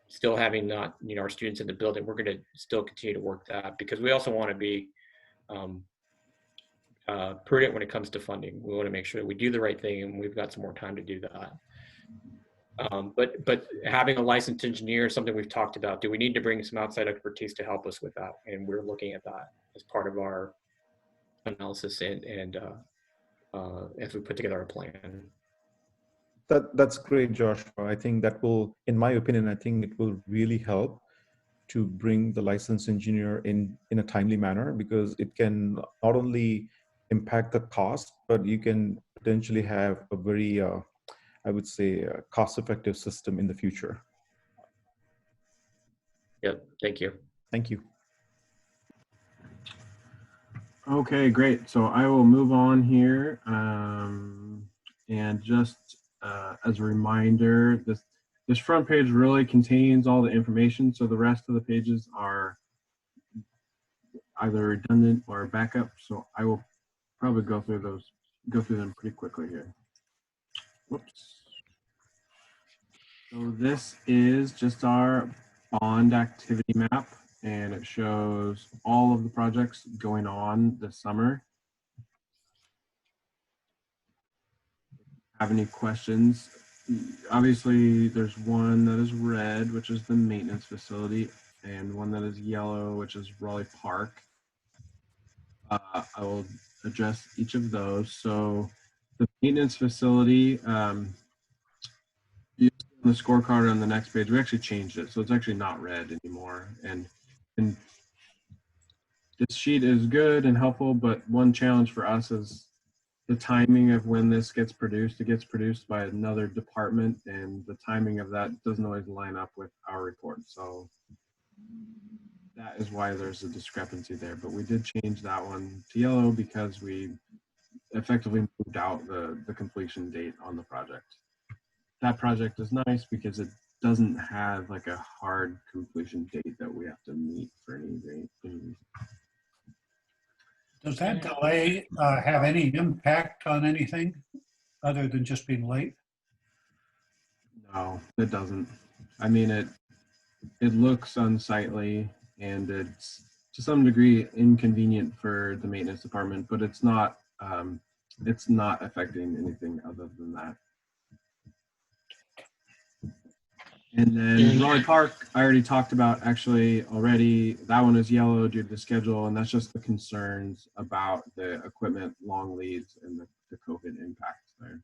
still having not, you know, our students in the building, we're going to still continue to work that because we also want to be prudent when it comes to funding. We want to make sure that we do the right thing, and we've got some more time to do that. But having a licensed engineer is something we've talked about. Do we need to bring some outside expertise to help us with that? And we're looking at that as part of our analysis and as we put together a plan. That's great, Josh. I think that will, in my opinion, I think it will really help to bring the licensed engineer in a timely manner, because it can not only impact the cost, but you can potentially have a very, I would say, cost-effective system in the future. Yep, thank you. Thank you. Okay, great. So I will move on here. And just as a reminder, this front page really contains all the information. So the rest of the pages are either redundant or backup. So I will probably go through them pretty quickly here. Whoops. So this is just our bond activity map, and it shows all of the projects going on this summer. Have any questions? Obviously, there's one that is red, which is the maintenance facility, and one that is yellow, which is Raleigh Park. I will address each of those. So the maintenance facility, you see on the scorecard on the next page, we actually changed it. So it's actually not red anymore. And this sheet is good and helpful, but one challenge for us is the timing of when this gets produced. It gets produced by another department, and the timing of that doesn't always line up with our report. So that is why there's a discrepancy there. But we did change that one to yellow because we effectively moved out the completion date on the project. That project is nice because it doesn't have like a hard completion date that we have to meet for any reason. Does that delay have any impact on anything other than just being late? No, it doesn't. I mean, it looks unsightly and it's to some degree inconvenient for the maintenance department, but it's not affecting anything other than that. And then Raleigh Park, I already talked about actually already. That one is yellow due to the schedule, and that's just the concerns about the equipment, long leads, and the COVID impacts there.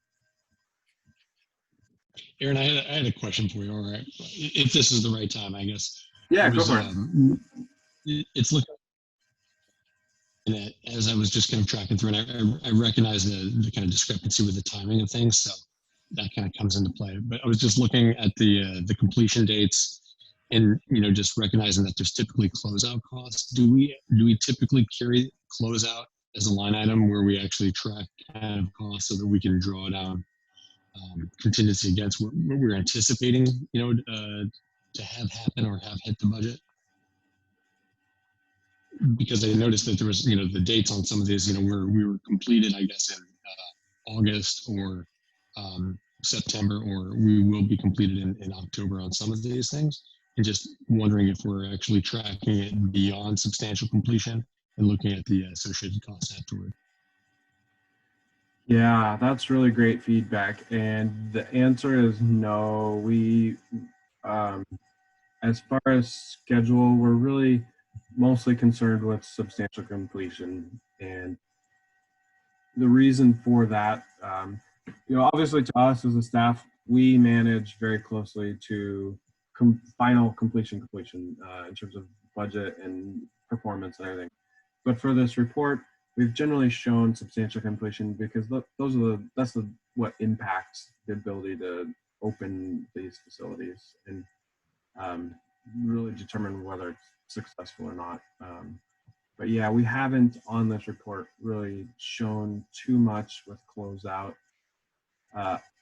Aaron, I had a question for you. All right, if this is the right time, I guess. Yeah, go for it. It's looking at, as I was just kind of tracking through, and I recognize the kind of discrepancy with the timing of things, so that kind of comes into play. But I was just looking at the completion dates, and just recognizing that there's typically closeout costs. Do we typically carry closeout as a line item where we actually track kind of costs so that we can draw down contingency against what we're anticipating, to have happen or have hit the budget? Because I noticed that there was, the dates on some of these, where we were completed, I guess, in August or September, or we will be completed in October on some of these things. And just wondering if we're actually tracking it beyond substantial completion and looking at the associated costs afterward. Yeah, that's really great feedback. And the answer is no. We, as far as schedule, we're really mostly concerned with substantial completion. And the reason for that, obviously to us as a staff, we manage very closely to final completion in terms of budget and performance and everything. But for this report, we've generally shown substantial completion because that's what impacts the ability to open these facilities and really determine whether it's successful or not. But yeah, we haven't on this report really shown too much with closeout.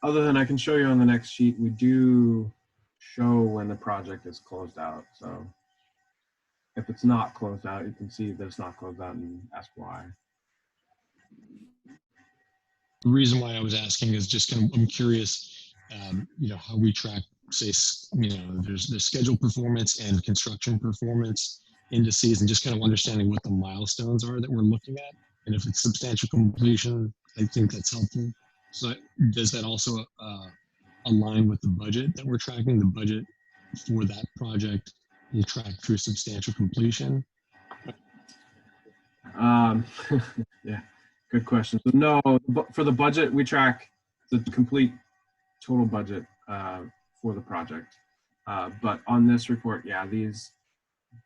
Other than I can show you on the next sheet, we do show when the project is closed out. So if it's not closed out, you can see that it's not closed out and ask why. The reason why I was asking is just kind of, I'm curious, how we track, say, there's the schedule performance and construction performance indices, and just kind of understanding what the milestones are that we're looking at. And if it's substantial completion, I think that's helpful. So does that also align with the budget that we're tracking? The budget for that project will track through substantial completion? Yeah, good question. So no, for the budget, we track the complete total budget for the project. But on this report, yeah, these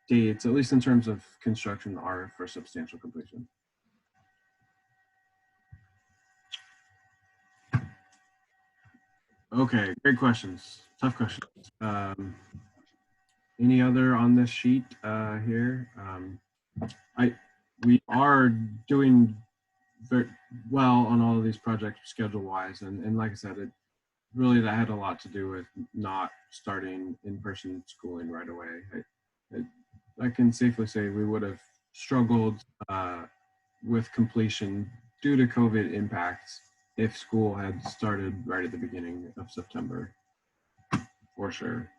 dates, at least in terms of construction, are for substantial completion. Okay, great questions. Tough questions. Any other on this sheet here? We are doing very well on all of these projects schedule-wise, and like I said, that had a lot to do with not starting in-person schooling right away. I can safely say we would have struggled with completion due to COVID impacts if school had started right at the beginning of September, for sure.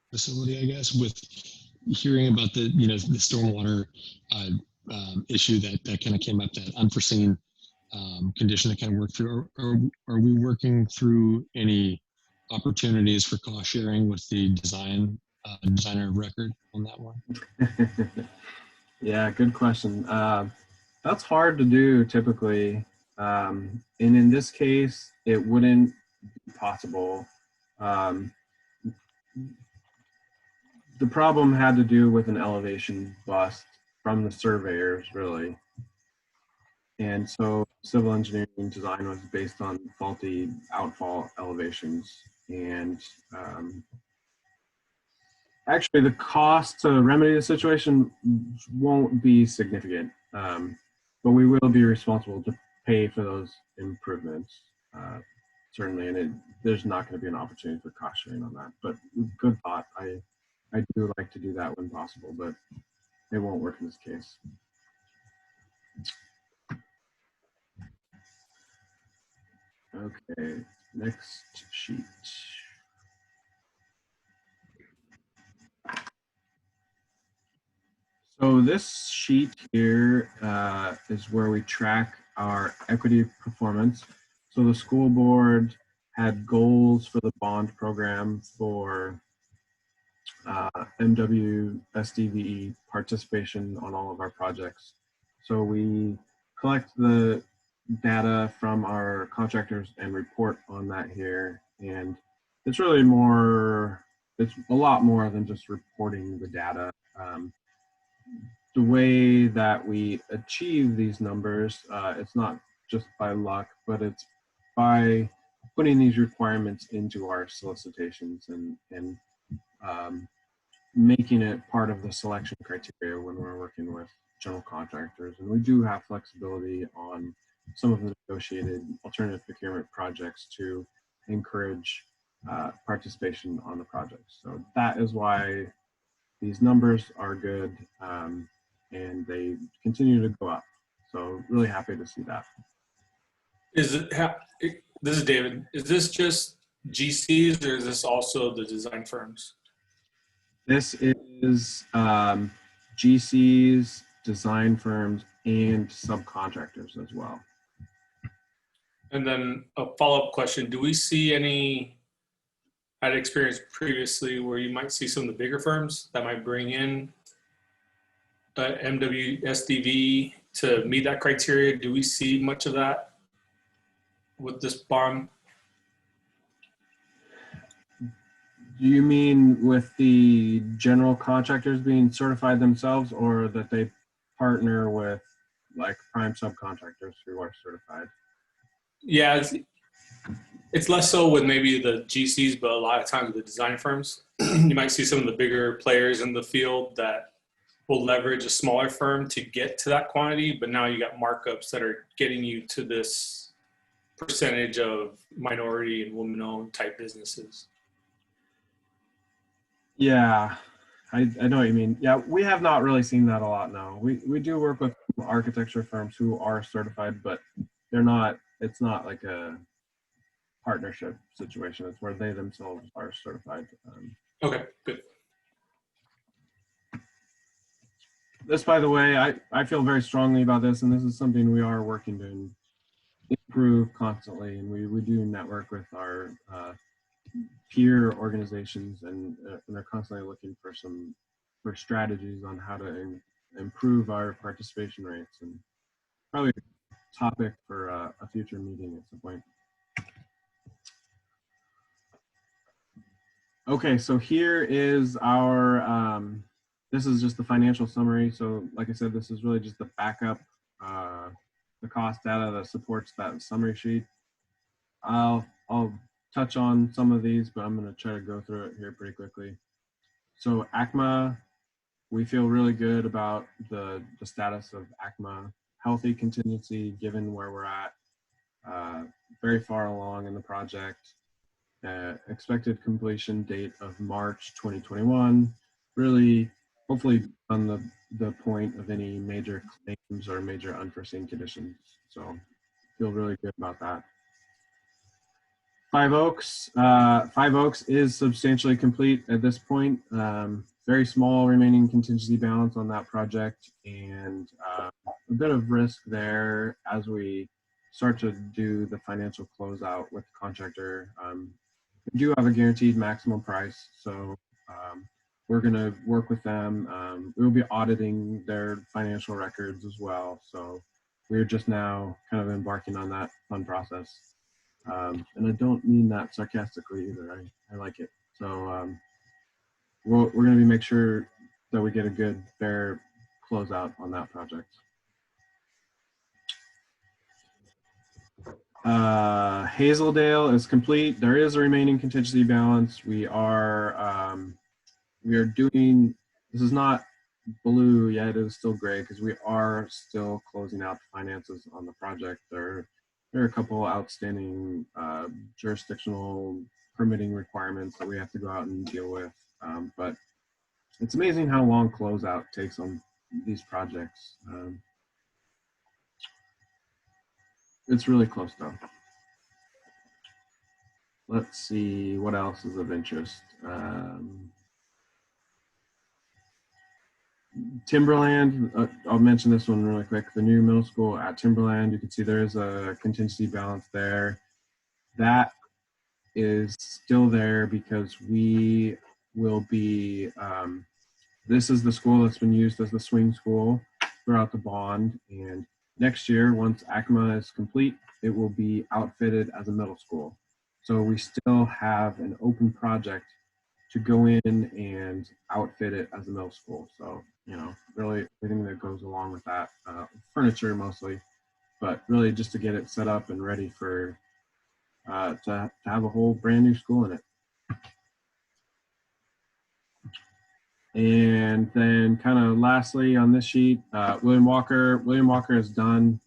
Facility, I guess, with hearing about the the stormwater issue that kind of came up, that unforeseen condition that kind of worked through. Are we working through any opportunities for cost sharing with the designer of record on that one? Yeah, good question. That's hard to do typically, and in this case, it wouldn't be possible. The problem had to do with an elevation bust from the surveyors, really. And so civil engineering design was based on faulty outfall elevations. And actually the cost to remedy the situation won't be significant, but we will be responsible to pay for those improvements. certainly, and there's not going to be an opportunity for cost sharing on that. But good thought. I do like to do that when possible, but it won't work in this case. Okay, next sheet. So this sheet here is where we track our equity performance. So the school board had goals for the bond program for MWSDVE participation on all of our projects. So we collect the data from our contractors and report on that here. And it's really more, it's a lot more than just reporting the data. The way that we achieve these numbers, it's not just by luck, but it's by putting these requirements into our solicitations and making it part of the selection criteria when we're working with general contractors. And we do have flexibility on some of the negotiated alternative procurement projects to encourage participation on the projects. So that is why these numbers are good, and they continue to go up. So really happy to see that. Is it, this is David, is this just GCs or is this also the design firms? This is GCs, design firms, and subcontractors as well. And then a follow-up question, do we see any, I had experience previously where you might see some of the bigger firms that might bring in MWSDV to meet that criteria? Do we see much of that with this bond? Do you mean with the general contractors being certified themselves, or that they partner with like prime subcontractors who are certified? Yeah, it's less so with maybe the GCs, but a lot of times with the design firms, you might see some of the bigger players in the field that will leverage a smaller firm to get to that quantity, but now you got markups that are getting you to this percentage of minority and women-owned type businesses. Yeah, I know what you mean. Yeah, we have not really seen that a lot now. We do work with architecture firms who are certified, but they're not, it's not like a partnership situation. It's where they themselves are certified. Okay, good. This, by the way, I feel very strongly about this, and this is something we are working to improve constantly, and we do network with our peer organizations, and they're constantly looking for strategies on how to improve our participation rates, and probably a topic for a future meeting at some point. Okay, so here is our this is just the financial summary. So like I said, this is really just the backup, the cost data that supports that summary sheet. I'll touch on some of these, but I'm going to try to go through it here pretty quickly. So ACMA, we feel really good about the status of ACMA. Healthy contingency, given where we're at, very far along in the project. Expected completion date of March 2021. Really, hopefully on the point of any major claims or major unforeseen conditions. So feel really good about that. Five Oaks is substantially complete at this point. Very small remaining contingency balance on that project, and a bit of risk there as we start to do the financial closeout with the contractor. We do have a guaranteed maximum price, so we're going to work with them. We'll be auditing their financial records as well, so we're just now kind of embarking on that fun process. And I don't mean that sarcastically either. I like it. So we're going to make sure that we get a good, fair closeout on that project. Hazeldale is complete. There is a remaining contingency balance. We are doing, this is not blue yet, it is still gray because we are still closing out the finances on the project. There are a couple outstanding jurisdictional permitting requirements that we have to go out and deal with. But it's amazing how long closeout takes on these projects. It's really close though. Let's see what else is of interest. Timberland, I'll mention this one really quick. The new middle school at Timberland, you can see there is a contingency balance there. That is still there because we will be, this is the school that's been used as the swing school throughout the bond. And next year, once ACMA is complete, it will be outfitted as a middle school. So we still have an open project to go in and outfit it as a middle school. So, you know, really everything that goes along with that, furniture mostly, but really just to get it set up and ready for, to have a whole brand new school in it. And then kind of lastly on this sheet, William Walker has done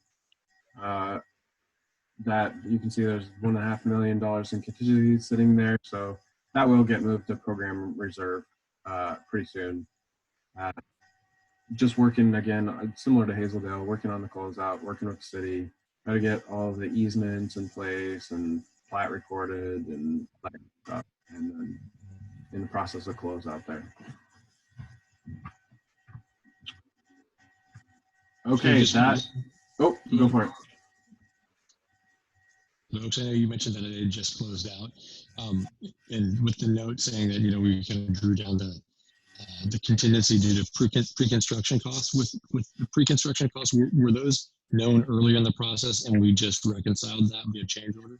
that. You can see there's $1.5 million in contingency sitting there. So that will get moved to program reserve pretty soon. Just working again, similar to Hazeldale, working on the closeout, working with the city, try to get all the easements in place and plat recorded and stuff, and then in the process of closeout there. Okay, oh, go for it. Folks, I know you mentioned that it had just closed out, and with the note saying that, you know, we kind of drew down the contingency due to pre-construction costs. With the pre-construction costs, were those known earlier in the process and we just reconciled that via change order?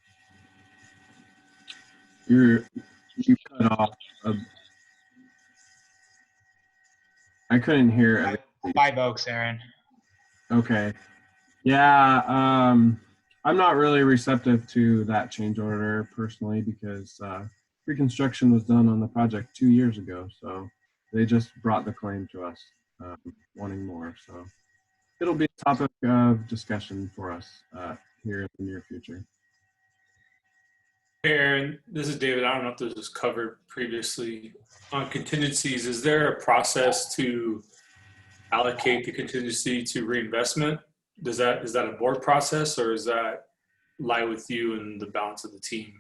You cut off. I couldn't hear everything. 5 Oaks, Aaron. Okay. Yeah, I'm not really receptive to that change order personally because pre-construction was done on the project 2 years ago. So they just brought the claim to us, wanting more. So it'll be a topic of discussion for us here in the near future. Aaron, this is David. I don't know if this was covered previously. On contingencies, is there a process to allocate the contingency to reinvestment? Is that a board process, or does that lie with you and the balance of the team?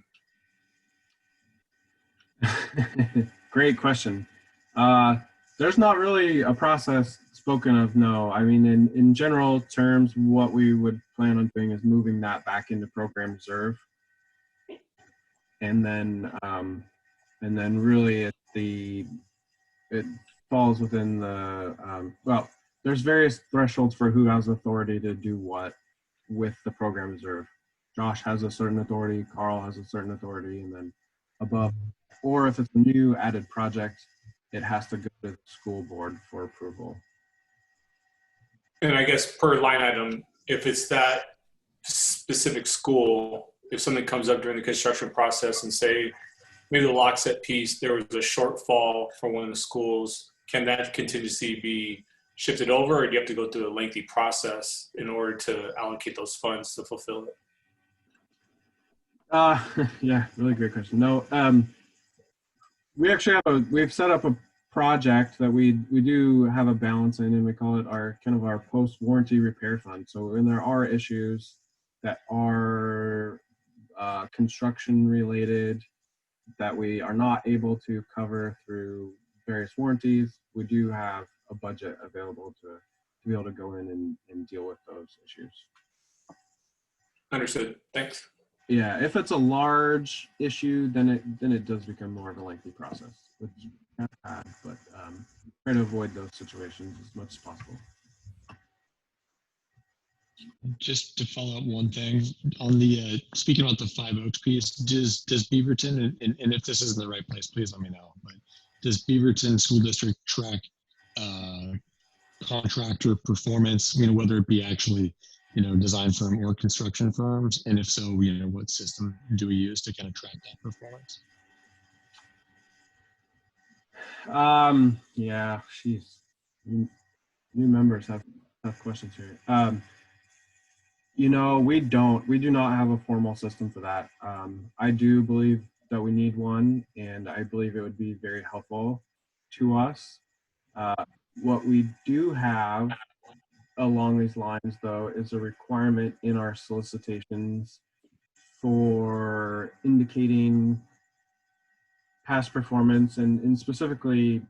Great question. There's not really a process spoken of, no. I mean, in general terms, what we would plan on doing is moving that back into program reserve. And then really it falls within the, well, there's various thresholds for who has authority to do what with the program reserve. Josh has a certain authority, Carl has a certain authority, and then above, or if it's a new added project, it has to go to the school board for approval. And I guess per line item, if it's that specific school, if something comes up during the construction process and say, maybe the lock set piece, there was a shortfall for one of the schools, can that contingency be shifted over, or do you have to go through a lengthy process in order to allocate those funds to fulfill it? Yeah, really great question. No, we actually we've set up a project that we do have a balance in, and we call it our post-warranty repair fund. So when there are issues that are construction related that we are not able to cover through various warranties, we do have a budget available to be able to go in and deal with those issues. Understood. Thanks. Yeah, if it's a large issue, then it does become more of a lengthy process, which is kind of bad, but try to avoid those situations as much as possible. Just to follow up one thing on the speaking about the 5 Oaks piece, does Beaverton, and if this isn't the right place, please let me know, but does Beaverton School District track contractor performance, you know, whether it be actually, you know, design firm or construction firms, and if so, you know, what system do we use to kind of track that performance? Yeah, geez, new members have tough questions here. We do not have a formal system for that. I do believe that we need one, and I believe it would be very helpful to us. What we do have along these lines, though, is a requirement in our solicitations for indicating past performance and specifically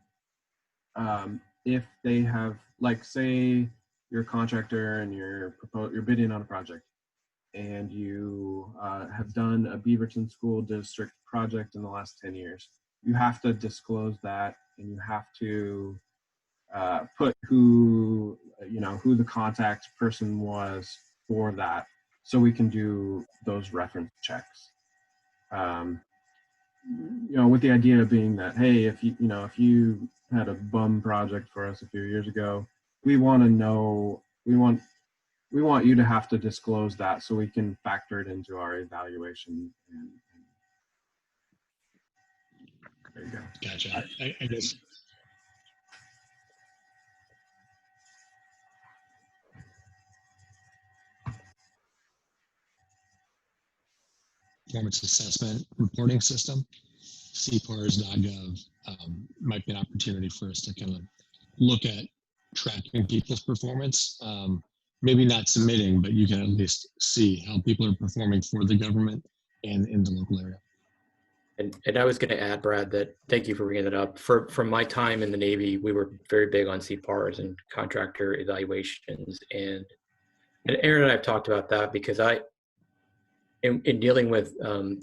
if they have, like, say you're a contractor and you're bidding on a project and you have done a Beaverton School District project in the last 10 years. You have to disclose that, and you have to put who the contact person was for that, so we can do those reference checks. With the idea being that, hey, if you had a bum project for us a few years ago, we want to know, we want you to have to disclose that so we can factor it into our evaluation. And there you go. Gotcha. I guess. Performance assessment reporting system, cpars.gov, might be an opportunity for us to kind of look at tracking people's performance. Maybe not submitting, but you can at least see how people are performing for the government and in the local area. And I was going to add, Brad, that thank you for bringing that up. From my time in the Navy, we were very big on CPARs and contractor evaluations. And Aaron and I have talked about that because in dealing with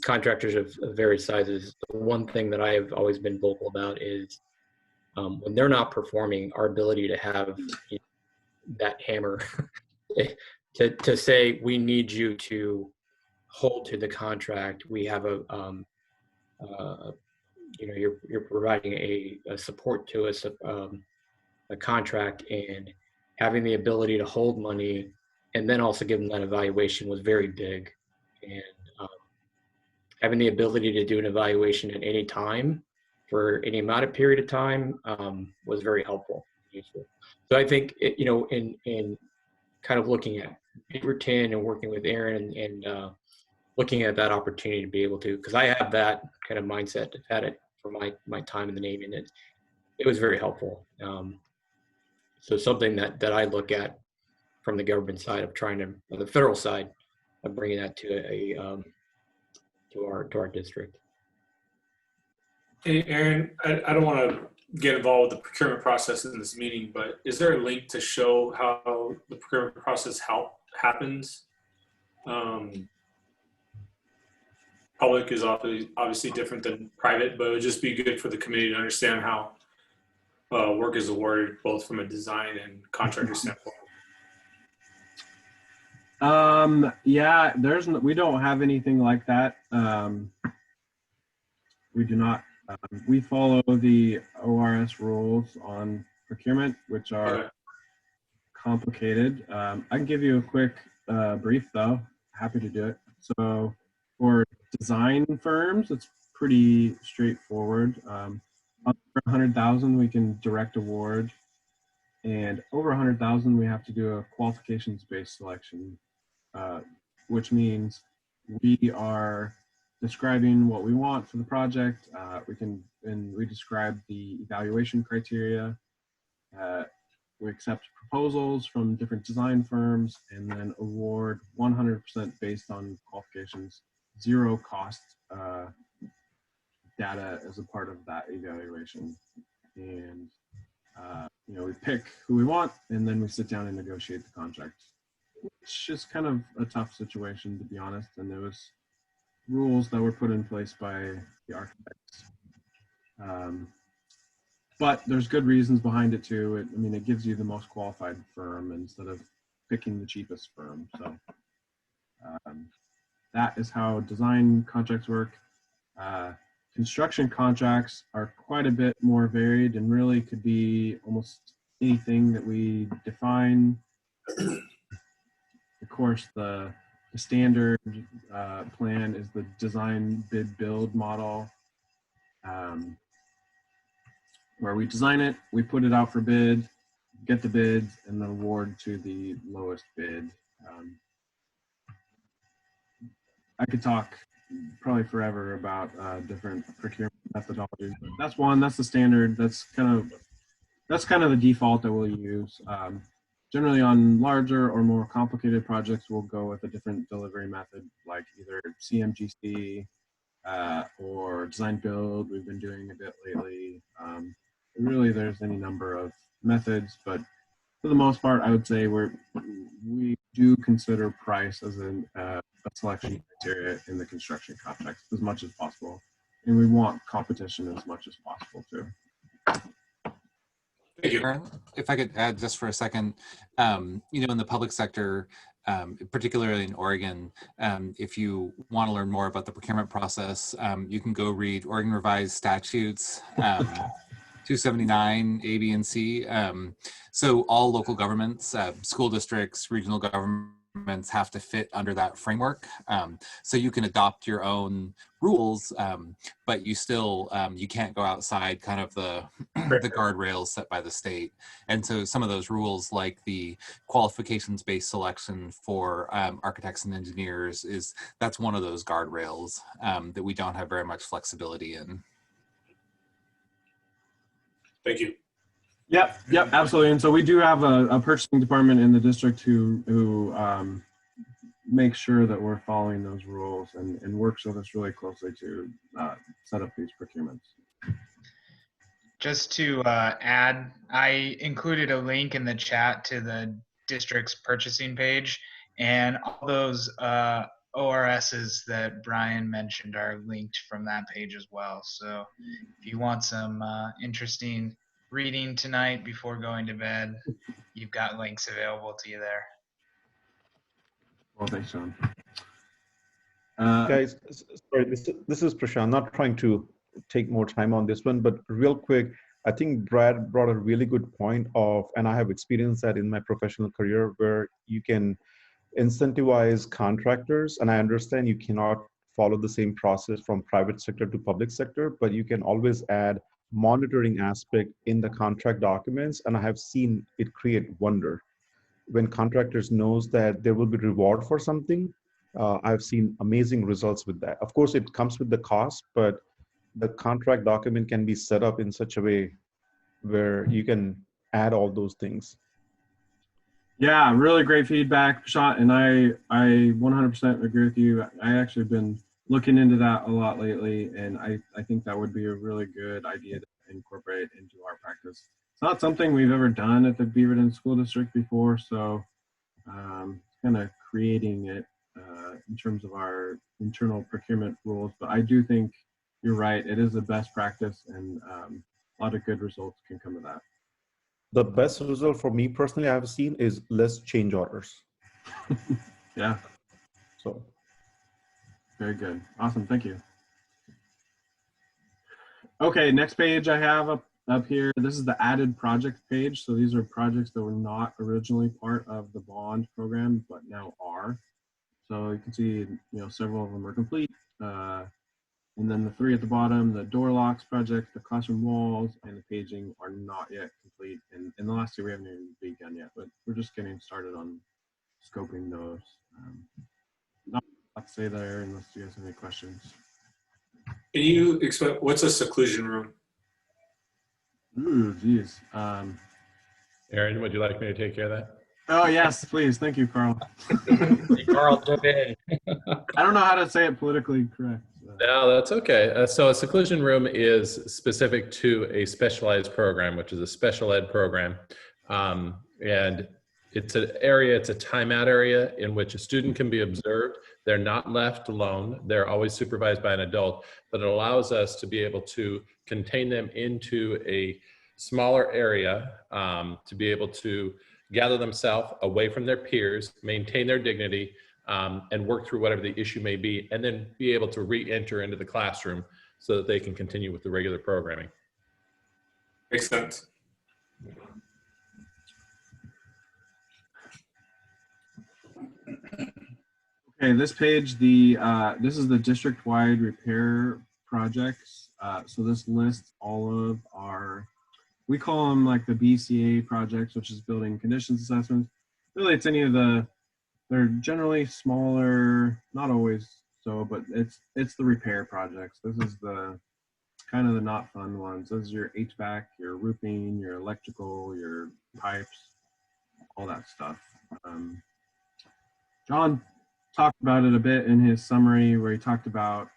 contractors of various sizes, the one thing that I have always been vocal about is when they're not performing, our ability to have that hammer to say, we need you to hold to the contract. We have you're providing a support to us, a contract, and having the ability to hold money and then also give them that evaluation was very big. And having the ability to do an evaluation at any time for any amount of period of time was very helpful, useful. So I think in kind of looking at Beaverton and working with Aaron and looking at that opportunity to be able to, because I have that kind of mindset, I've had it for my time in the Navy, and it was very helpful. So something that I look at from the government side of trying to, on the federal side, of bringing that to our district. Hey, Aaron, I don't want to get involved with the procurement process in this meeting, but is there a link to show how the procurement process happens? Public is obviously different than private, but it would just be good for the committee to understand how work is awarded, both from a design and contractor standpoint. Yeah, we don't have anything like that. We do not. We follow the ORS rules on procurement, which are complicated. I can give you a quick brief, though. Happy to do it. So for design firms, it's pretty straightforward. Under 100,000, we can direct award, and over 100,000, we have to do a qualifications-based selection, which means we are describing what we want for the project. We describe the evaluation criteria. We accept proposals from different design firms and then award 100% based on qualifications, zero cost data as a part of that evaluation. And we pick who we want, and then we sit down and negotiate the contract, which is kind of a tough situation, to be honest. And there was rules that were put in place by the architects. But there's good reasons behind it too. It gives you the most qualified firm instead of picking the cheapest firm. So that is how design contracts work. Construction contracts are quite a bit more varied and really could be almost anything that we define. Of course, the standard plan is the design bid build model, where we design it, we put it out for bid, get the bids, and then award to the lowest bid. I could talk probably forever about different procurement methodologies. But that's one. That's the standard. That's kind of the default that we'll use. Generally, on larger or more complicated projects, we'll go with a different delivery method, like either CMGC or design build. We've been doing a bit lately. Really, there's any number of methods, but for the most part, I would say we do consider price as a selection criteria in the construction contracts as much as possible, and we want competition as much as possible too. Thank you. If I could add just for a second, you know, in the public sector, particularly in Oregon, if you want to learn more about the procurement process, you can go read Oregon Revised Statutes 279 A, B, and C. So all local governments, school districts, regional governments have to fit under that framework. So you can adopt your own rules, but you still, you can't go outside kind of the guardrails set by the state. And so some of those rules, like the qualifications-based selection for architects and engineers, that's one of those guardrails that we don't have very much flexibility in. Thank you. Yep, absolutely. And so we do have a purchasing department in the district who makes sure that we're following those rules and works with us really closely to set up these procurements. Just to add, I included a link in the chat to the district's purchasing page, and all those ORSs that Brian mentioned are linked from that page as well. So if you want some interesting reading tonight before going to bed, you've got links available to you there. Well, thanks, Sean. Guys, sorry, this is Prashant. Not trying to take more time on this one, but real quick, I think Brad brought a really good point of, and I have experienced that in my professional career, where you can incentivize contractors, and I understand you cannot follow the same process from private sector to public sector, but you can always add monitoring aspect in the contract documents, and I have seen it create wonder. When contractors knows that there will be reward for something, I've seen amazing results with that. Of course, it comes with the cost, but the contract document can be set up in such a way where you can add all those things. Yeah, really great feedback, Prashant, and I 100% agree with you. I actually been looking into that a lot lately, and I think that would be a really good idea to incorporate into our practice. It's not something we've ever done at the Beaverton School District before, so kind of creating it in terms of our internal procurement rules. But I do think you're right, it is the best practice, and a lot of good results can come of that. The best result for me personally I've seen is less change orders. Yeah. So. Very good. Awesome. Thank you. Okay, next page I have up here. This is the added project page. So these are projects that were not originally part of the bond program, but now are. So you can see, several of them are complete. And then the three at the bottom, the door locks project, the classroom walls, and the paging are not yet complete. And in the last two, we haven't even begun yet, but we're just getting started on scoping those. Not a lot to say there unless you guys have any questions. Can you explain what's a seclusion room? Ooh, geez. Aaron, would you like me to take care of that? Oh, yes, please. Thank you, Carl. Hey, Carl, jump in. I don't know how to say it politically correct. No, that's okay. So a seclusion room is specific to a specialized program, which is a special ed program. And it's an area, it's a timeout area in which a student can be observed. They're not left alone. They're always supervised by an adult, but it allows us to be able to contain them into a smaller area to be able to gather themselves away from their peers, maintain their dignity, and work through whatever the issue may be, and then be able to re-enter into the classroom so that they can continue with the regular programming. Makes sense. Okay, this page, this is the district-wide repair projects. So this lists all of our, we call them like the BCA projects, which is building conditions assessments. Really, it's any of they're generally smaller, not always So, but it's the repair projects. This is the kind of the not fun ones. This is your HVAC, your roofing, your electrical, your pipes, all that stuff. John talked about it a bit in his summary where he talked about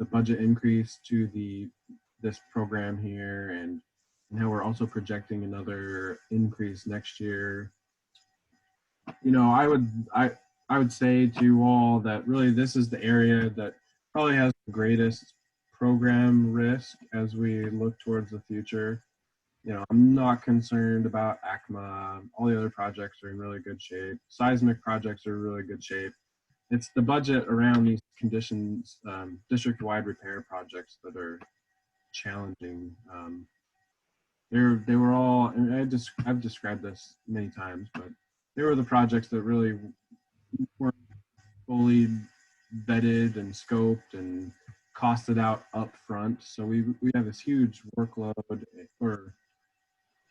the budget increase to this program here and how we're also projecting another increase next year. You know, I would say to you all that really this is the area that probably has the greatest program risk as we look towards the future. You know, I'm not concerned about ACMA. All the other projects are in really good shape. Seismic projects are in really good shape. It's the budget around these conditions, district-wide repair projects that are challenging. They were all, and I've described this many times, but they were the projects that really weren't fully vetted and scoped and costed out up front. So we have this huge workload or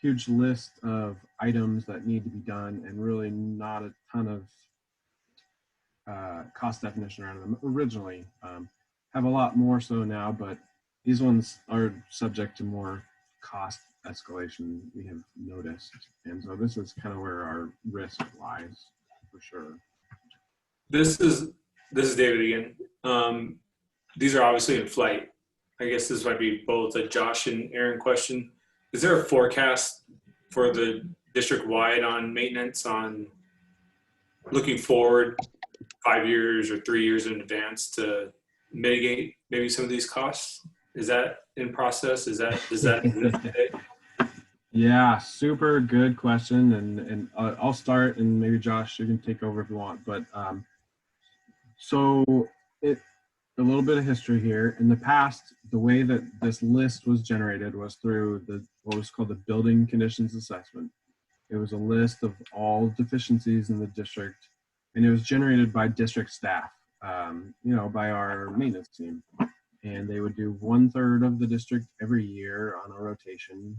huge list of items that need to be done and really not a ton of cost definition around them originally. Have a lot more so now, but these ones are subject to more cost escalation we have noticed. And so this is kind of where our risk lies for sure. This is David again. These are obviously in flight. I guess this might be both a Josh and Aaron question. Is there a forecast for the district-wide on maintenance on looking forward 5 years or 3 years in advance to mitigate maybe some of these costs? Is that in process? Does that exist today? Yeah, super good question. And I'll start and maybe Josh, you can take over if you want. But so a little bit of history here. In the past, the way that this list was generated was through what was called the Building Conditions Assessment. It was a list of all deficiencies in the district, and it was generated by district staff, by our maintenance team. And they would do 1/3 of the district every year on a rotation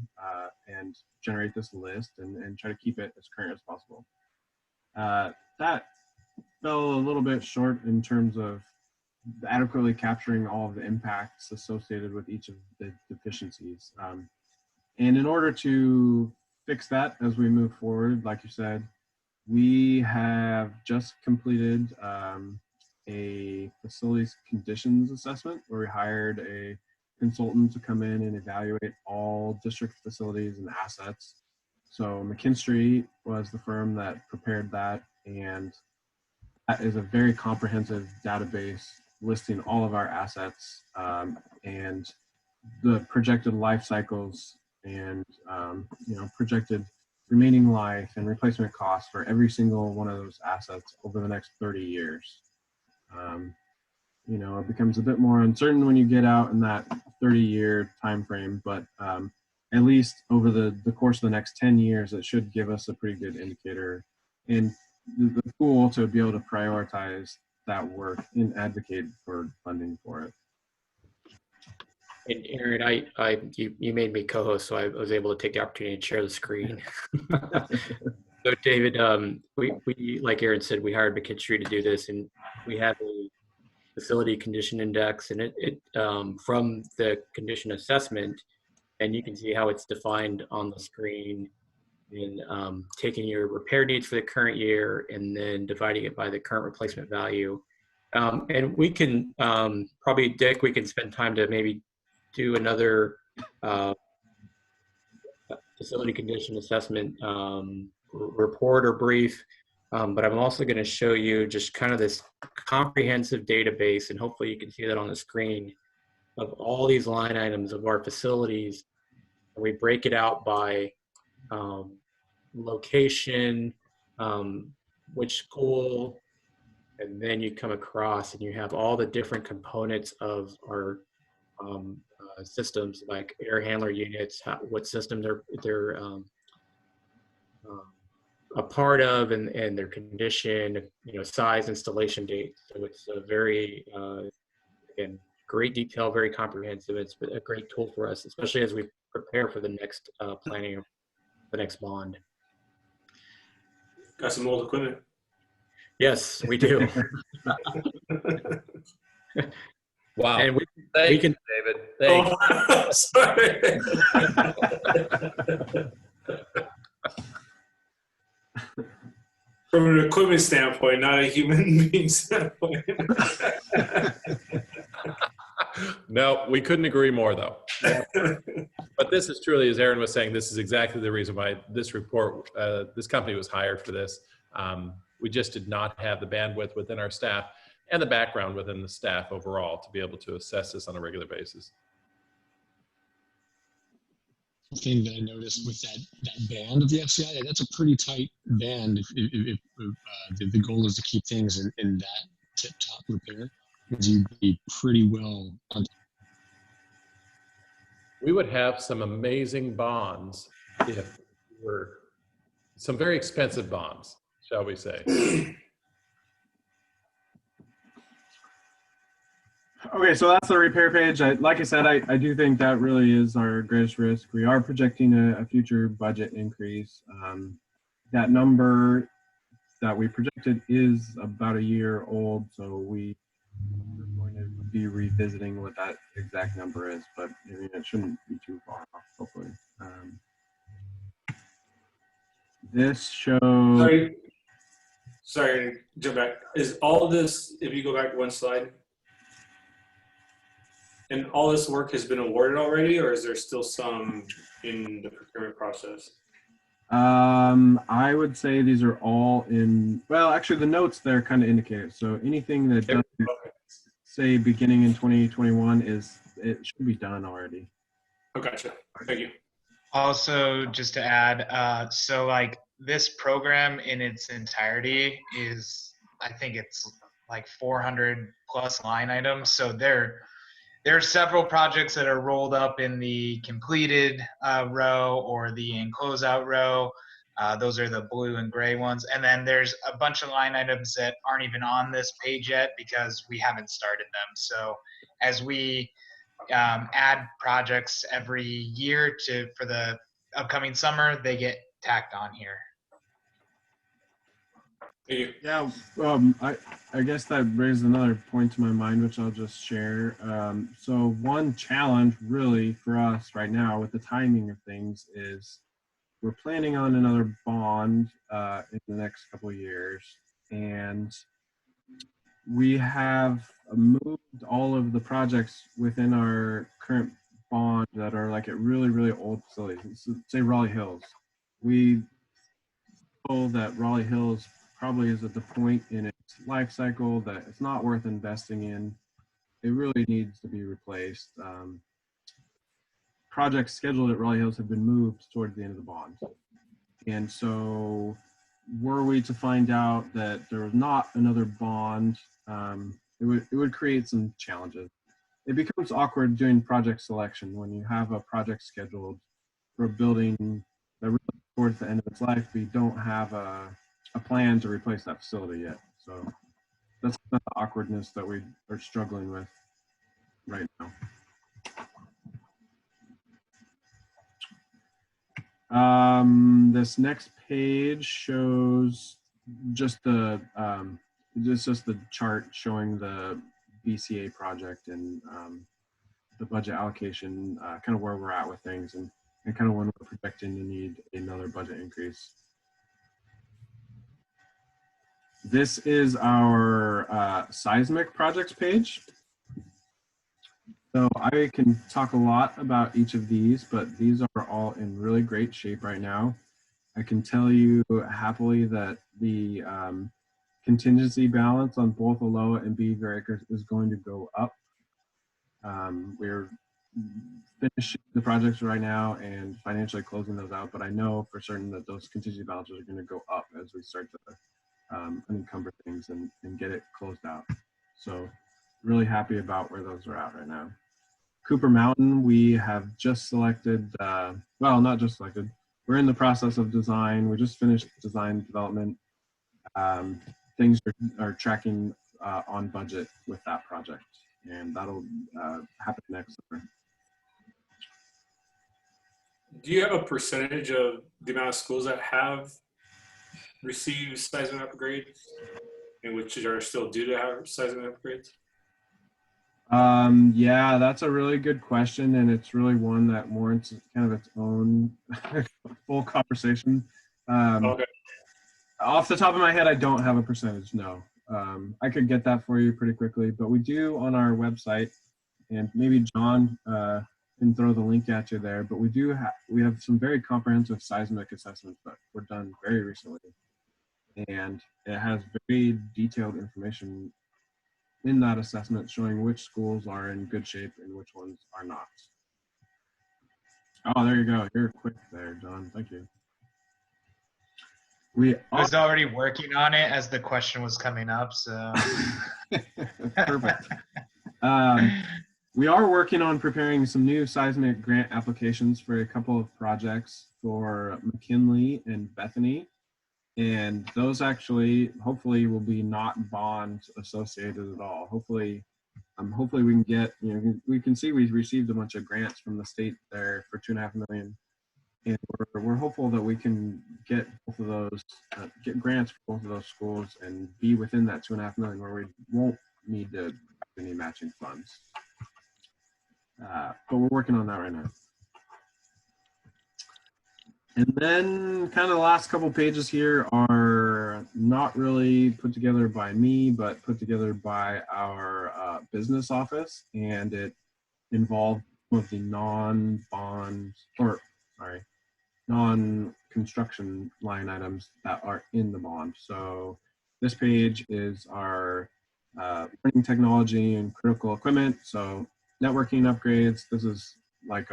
and generate this list and try to keep it as current as possible. That fell a little bit short in terms of adequately capturing all of the impacts associated with each of the deficiencies. And in order to fix that as we move forward, like you said, we have just completed a facilities conditions assessment where we hired a consultant to come in and evaluate all district facilities and assets. So McKinstry was the firm that prepared that, and that is a very comprehensive database listing all of our assets and the projected life cycles and projected remaining life and replacement costs for every single one of those assets over the next 30 years. It becomes a bit more uncertain when you get out in that 30-year time frame, but at least over the course of the next 10 years, it should give us a pretty good indicator and the tool to be able to prioritize that work and advocate for funding for it. And Aaron, you made me co-host, so I was able to take the opportunity to share the screen. So David, we like Aaron said, we hired McKinstry to do this, and we have a facility condition index, and it from the condition assessment, and you can see how it's defined on the screen in taking your repair needs for the current year and then dividing it by the current replacement value. And we can probably, Dick, we can spend time to maybe do another facility condition assessment report or brief. But I'm also going to show you just kind of this comprehensive database, and hopefully you can see that on the screen, of all these line items of our facilities. And we break it out by location, which school, and then you come across and you have all the different components of our systems, like air handler units, what systems they're a part of, and their condition, size, installation date. So it's a very, again, great detail, very comprehensive. It's a great tool for us, especially as we prepare for the next planning of the next bond. Got some old equipment. Yes, we do. Wow. And we Thank can, you, David. Thank you. Oh, sorry. From an equipment standpoint, not a human being standpoint. No, we couldn't agree more, though. But this is truly, as Aaron was saying, this is exactly the reason why this report, this company was hired for this. We just did not have the bandwidth within our staff and the background within the staff overall to be able to assess this on a regular basis. Thing that I noticed with that band of the FCI, that's a pretty tight band. If the goal is to keep things in that tip-top repair, because you'd be pretty well on. We would have some amazing bonds if we were some very expensive bonds, shall we say. Okay, so that's the repair page. Like I said, I do think that really is our greatest risk. We are projecting a future budget increase. That number that we projected is about a year old, so we're going to be revisiting what that exact number is, but I mean, it shouldn't be too far off, hopefully. This shows... Sorry, jump back. Is all of this, if you go back one slide, and all this work has been awarded already, or is there still some in the procurement process? I would say these are all in, well, actually the notes there kind of indicate it. So anything that doesn't say beginning in 2021 it should be done already. Oh, gotcha. Thank you. Also, just to add, so like this program in its entirety is, I think it's like 400 plus line items. So there are several projects that are rolled up in the completed row or the in closeout row. Those are the blue and gray ones. And then there's a bunch of line items that aren't even on this page yet because we haven't started them. So as we add projects every year for the upcoming summer, they get tacked on here. Yeah, I guess that raises another point to my mind, which I'll just share. So one challenge really for us right now with the timing of things is we're planning on another bond in the next couple of years, and we have moved all of the projects within our current bond that are like at really, really old facilities. So, say Raleigh Hills. We know that Raleigh Hills probably is at the point in its life cycle that it's not worth investing in. It really needs to be replaced. Projects scheduled at Raleigh Hills have been moved towards the end of the bond. And so were we to find out that there was not another bond, it would create some challenges. It becomes awkward doing project selection when you have a project scheduled for a building that really towards the end of its life, but you don't have a plan to replace that facility yet. So that's the awkwardness that we are struggling with right now. This next page shows just the just the chart showing the BCA project and the budget allocation, kind of where we're at with things and kind of when we're projecting to need another budget increase. This is our Seismic projects page. So I can talk a lot about each of these, but these are all in really great shape right now. I can tell you happily that the contingency balance on both Alola and Beaver Acres is going to go up. We're finishing the projects right now and financially closing those out, but I know for certain that those contingency balances are going to go up as we start to unencumber things and get it closed out. So really happy about where those are at right now. Cooper Mountain, we have just selected, well, not just selected, we're in the process of design. We just finished design development. Things are tracking on budget with that project, and that'll happen next summer. Do you have a percentage of the amount of schools that have received seismic upgrades and which are still due to have seismic upgrades? Yeah, that's a really good question, and it's really one that warrants kind of its own full conversation. Okay. Off the top of my head, I don't have a percentage, no. I could get that for you pretty quickly, but we do on our website, and maybe John can throw the link at you there, but we have some very comprehensive seismic assessments that were done very recently, and it has very detailed information in that assessment showing which schools are in good shape and which ones are not. Oh, there you go. You're quick there, John. Thank you. I was already working on it as the question was coming up, so. Perfect. We are working on preparing some new seismic grant applications for a couple of projects for McKinley and Bethany. And those actually, hopefully, will be not bond associated at all. Hopefully we can get, we can see we received a bunch of grants from the state there for $2.5 million. And we're hopeful that we can get both of those, get grants for both of those schools and be within that $2.5 million where we won't need to have any matching funds. But we're working on that right now. And then kind of the last couple pages here are not really put together by me, but put together by our business office. And it involved some of the non-construction line items that are in the bond. So this page is our learning technology and critical equipment. So networking upgrades. This is like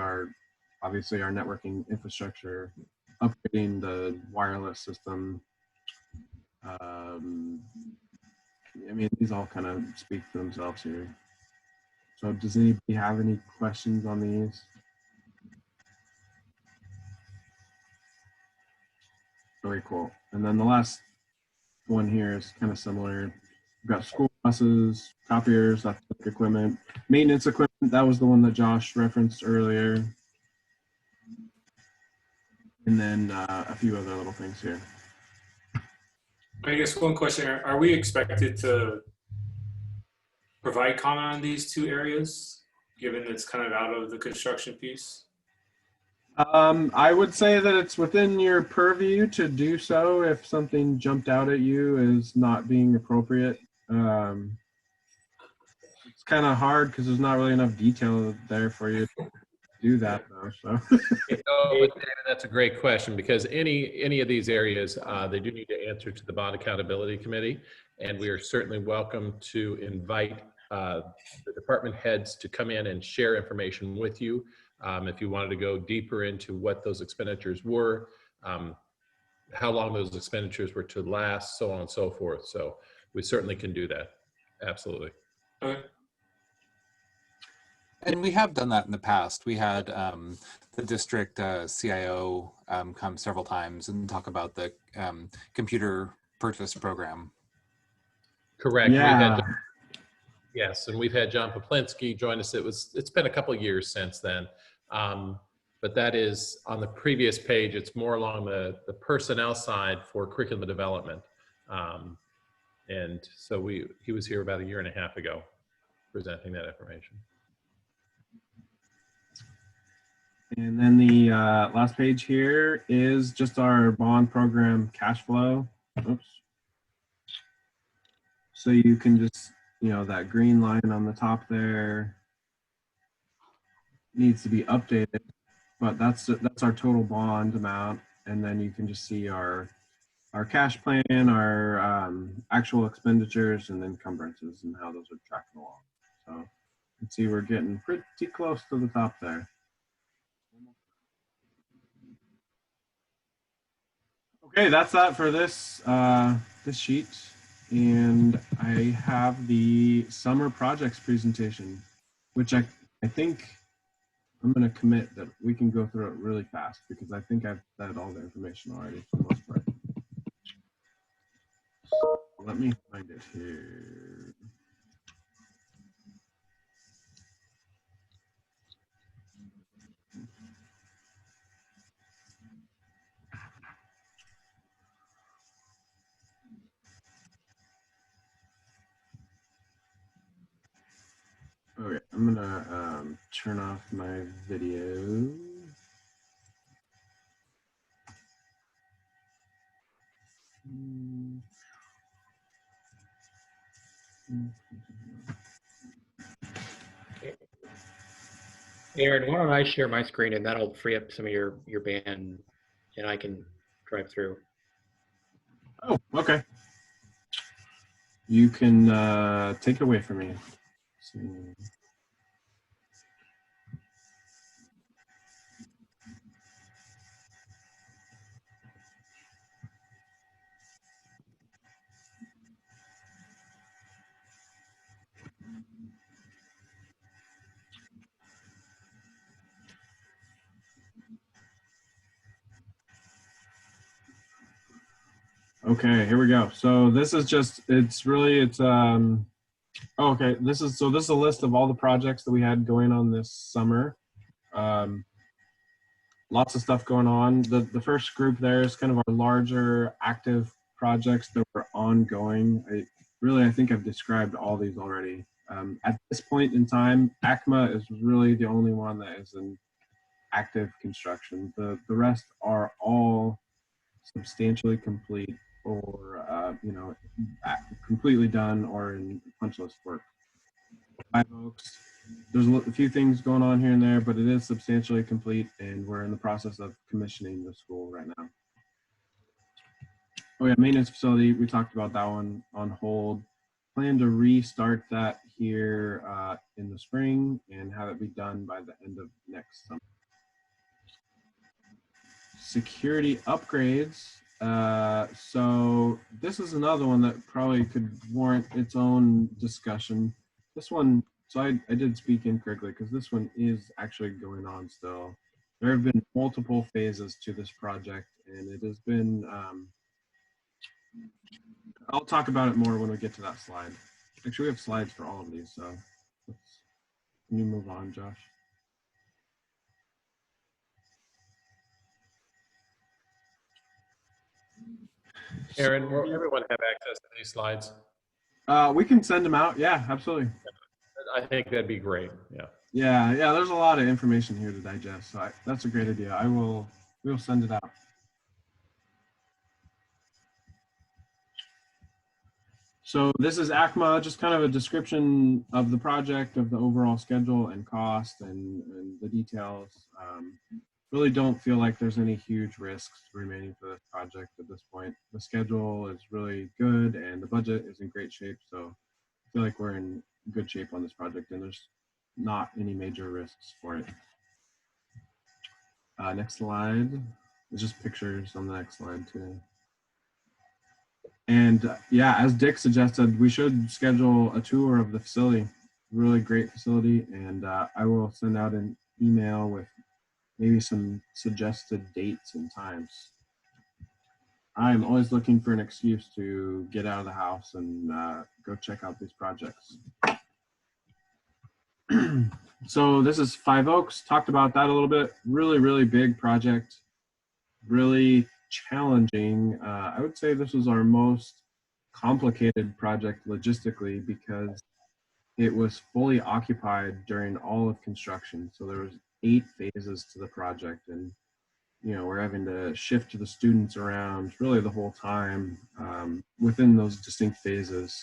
obviously our networking infrastructure, upgrading the wireless system. I mean, these all kind of speak for themselves here. So does anybody have any questions on these? Very cool. And then the last one here is kind of similar. We've got school buses, copiers, athletic equipment, maintenance equipment. That was the one that Josh referenced earlier. And then a few other little things here. I guess one question, are we expected to provide comment on these two areas, given it's kind of out of the construction piece? I would say that it's within your purview to do so if something jumped out at you as not being appropriate. It's kind of hard because there's not really enough detail there for you to do that, though. So. But David, that's a great question, because any of these areas, they do need to answer to the Bond Accountability Committee, and we are certainly welcome to invite the department heads to come in and share information with you. If you wanted to go deeper into what those expenditures were, how long those expenditures were to last, so on and so forth. So we certainly can do that. Absolutely. Okay. And we have done that in the past. We had the district CIO come several times and talk about the computer purchase program. Correct. Yeah. Yes, and we've had John Poplinski join us. It's been a couple of years since then. But that is on the previous page. It's more along the personnel side for curriculum development. And so he was here about 1.5 years ago presenting that information. And then the last page here is just our bond program cash flow. Oops. So you can just, that green line on the top there needs to be updated, but that's our total bond amount. And then you can just see our cash plan, our actual expenditures and encumbrances and how those are tracking along. So you can see we're getting pretty close to the top there. Okay, that's that for this this sheet, and I have the summer projects presentation, which I think I'm going to commit that we can go through it really fast because I think I've said all the information already for the most part. Let me find it here. Okay. I'm gonna turn off my video. Aaron, why don't I share my screen and that'll free up some of your band and I can drive through. Oh, okay. You can take it away from me. Okay, here we go. So this is just, oh, okay. This is a list of all the projects that we had going on this summer. Lots of stuff going on. The first group there is kind of our larger active projects that were ongoing. I think I've described all these already. At this point in time, ACMA is really the only one that is in active construction. The rest are all substantially complete or completely done or in punch list work. Five Oaks, there's a few things going on here and there, but it is substantially complete, and we're in the process of commissioning the school right now. Oh yeah, maintenance facility, we talked about that one on hold. Plan to restart that here in the spring and have it be done by the end of next summer. Security upgrades. So this is another one that probably could warrant its own discussion. This one, so I did speak incorrectly because this one is actually going on still. There have been multiple phases to this project, and it has been, I'll talk about it more when we get to that slide. Actually, we have slides for all of these, so can you move on, Josh? Aaron, will everyone have access to these slides? We can send them out. Yeah, absolutely. I think that'd be great. Yeah. Yeah. There's a lot of information here to digest, so that's a great idea. We'll send it out. So this is ACMA, just kind of a description of the project, of the overall schedule and cost and the details. Really don't feel like there's any huge risks remaining for this project at this point. The schedule is really good and the budget is in great shape. So I feel like we're in good shape on this project and there's not any major risks for it. Next slide. There's just pictures on the next slide too. And yeah, as Dick suggested, we should schedule a tour of the facility. Really great facility. And I will send out an email with maybe some suggested dates and times. I'm always looking for an excuse to get out of the house and go check out these projects. So this is Five Oaks, talked about that a little bit. Really, really big project, really challenging. I would say this was our most complicated project logistically because it was fully occupied during all of construction. So there was 8 phases to the project, and we're having to shift the students around really the whole time within those distinct phases.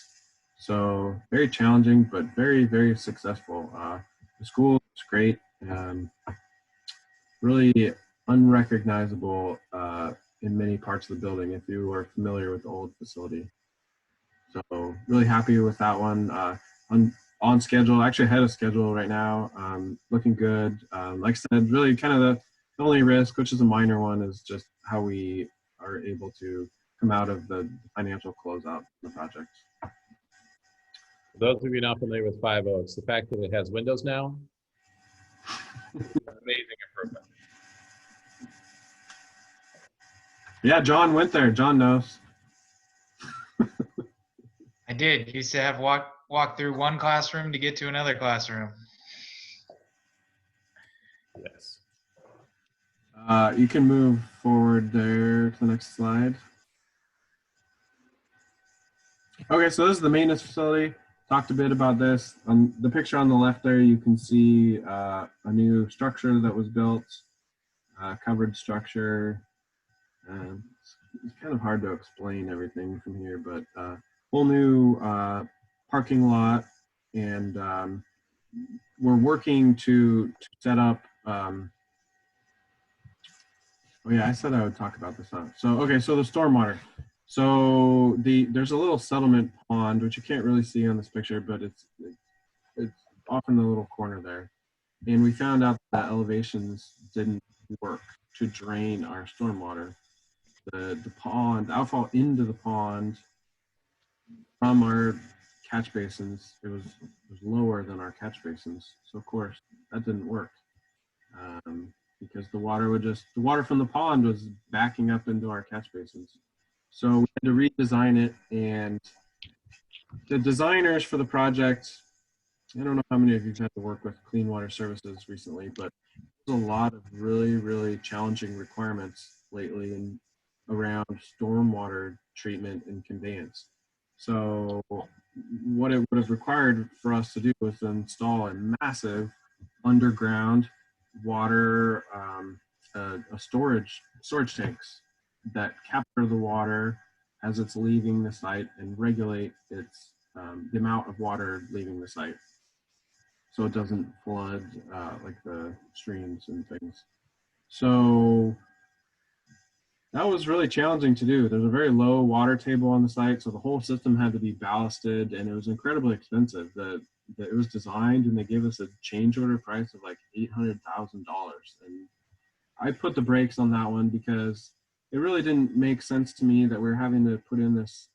So very challenging, but very, very successful. The school is great, really unrecognizable in many parts of the building if you are familiar with the old facility. So really happy with that one. On schedule, actually ahead of schedule right now, looking good. Like I said, really kind of the only risk, which is a minor one, is just how we are able to come out of the financial closeout of the project. For those of you not familiar with Five Oaks, the fact that it has windows now, amazing improvement. Yeah, John went there. John knows. I did. Used to have walk through one classroom to get to another classroom. Yes. You can move forward there to the next slide. Okay, so this is the maintenance facility. talked a bit about this. On the picture on the left there, you can see a new structure that was built, covered structure. It's kind of hard to explain everything from here, but whole new parking lot, and we're working to set up. Oh yeah, I said I would talk about this. So okay, so the stormwater. So there's a little settlement pond which you can't really see on this picture, but it's off in the little corner there, and we found out that elevations didn't work to drain our stormwater. The pond, outfall into the pond from our catch basins, it was lower than our catch basins. So of course that didn't work. Because the water from the pond was backing up into our catch basins. So we had to redesign it, and the designers for the project, I don't know how many of you have had to work with Clean Water Services recently, but there's a lot of really, really challenging requirements lately in around stormwater treatment and conveyance. So what it would have required for us to do was to install a massive underground water storage tanks that capture the water as it's leaving the site and regulate its the amount of water leaving the site, so it doesn't flood like the streams and things. So that was really challenging to do. There's a very low water table on the site, so the whole system had to be ballasted, and it was incredibly expensive. It was designed, and they gave us a change order price of like $800,000. And I put the brakes on that one because it really didn't make sense to me that we're having to put in this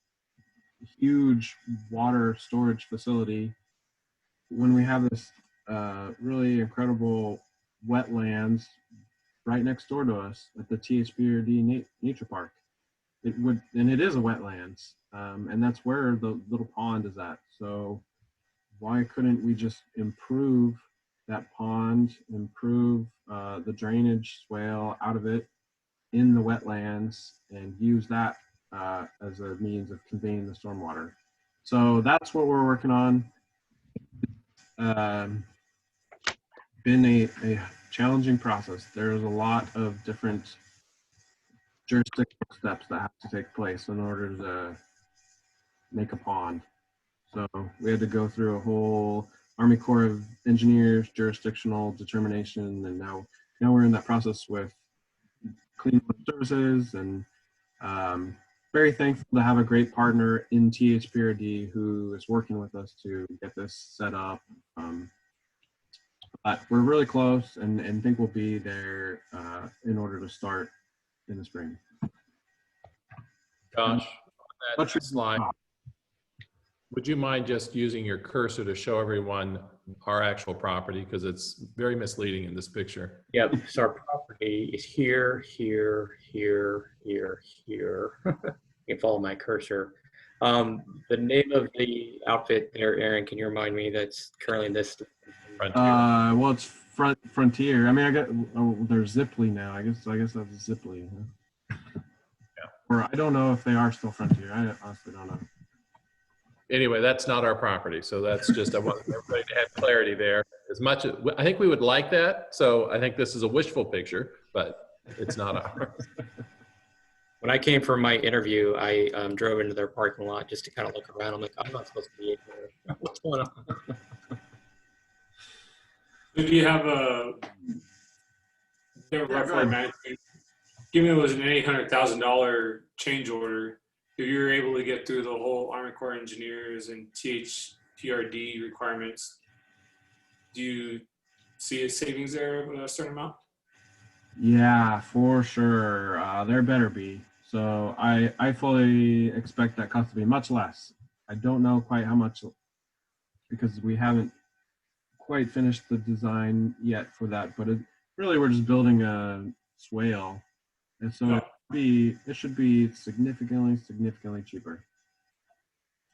huge water storage facility when we have this really incredible wetlands right next door to us at the THPRD Nature Park. It is a wetlands, and that's where the little pond is at. So why couldn't we just improve that pond, improve the drainage swale out of it in the wetlands, and use that as a means of conveying the stormwater? So that's what we're working on. Been a challenging process. There's a lot of different jurisdictional steps that have to take place in order to make a pond. So we had to go through a whole Army Corps of Engineers jurisdictional determination, and now we're in that process with Clean Water Services, and very thankful to have a great partner in THPRD who is working with us to get this set up. But we're really close, and think we'll be there in order to start in the spring. Josh, on that slide, would you mind just using your cursor to show everyone our actual property, because it's very misleading in this picture? Yep, so our property is here, here, here, here, here. You can follow my cursor. The name of the outfit there, Aaron, can you remind me that's currently listed? Frontier. Well, it's Frontier. I mean, there's Ziply now. I guess that's Ziply. Huh? Yeah. Or I don't know if they are still Frontier. I honestly don't know. Anyway, that's not our property. So that's just, I want everybody to have clarity there. As much as, I think we would like that. So I think this is a wishful picture, but it's not ours. When I came for my interview, I drove into their parking lot just to kind of look around. I'm like, I'm not supposed to be in here. What's going on? Do you have a rough management? Given it was an $800,000 change order, if you were able to get through the whole Army Corps of Engineers and THPRD requirements, do you see a savings there of a certain amount? Yeah, for sure. There better be. So I fully expect that cost to be much less. I don't know quite how much, because we haven't quite finished the design yet for that, but really we're just building a swale, and so it should be significantly cheaper.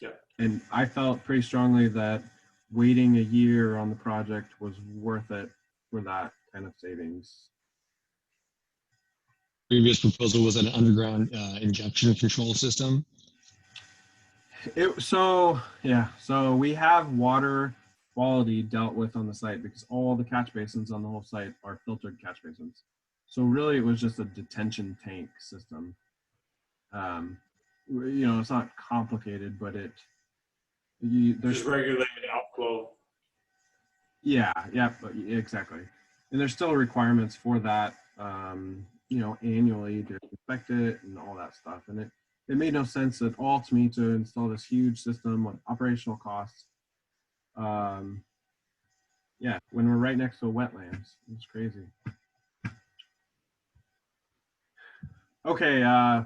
Yeah. And I felt pretty strongly that waiting a year on the project was worth it for that kind of savings. Previous proposal was an underground injection control system. So we have water quality dealt with on the site because all the catch basins on the whole site are filtered catch basins. So really it was just a detention tank system. It's not complicated, but there's Just regulated outflow. Yeah, exactly. And there's still requirements for that, annually to inspect it and all that stuff. And it made no sense at all to me to install this huge system with operational costs. When we're right next to a wetlands, it's crazy. Okay,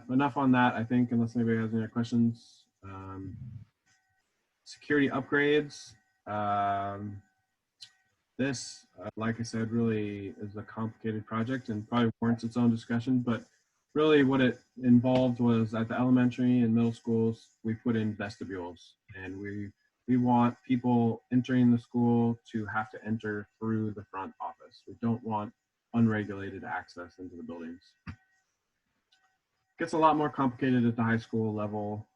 enough on that, I think, unless anybody has any other questions. Security upgrades. This, like I said, really is a complicated project and probably warrants its own discussion, but really what it involved was at the elementary and middle schools, we put in vestibules, and we want people entering the school to have to enter through the front office. We don't want unregulated access into the buildings. Gets a lot more complicated at the high school level.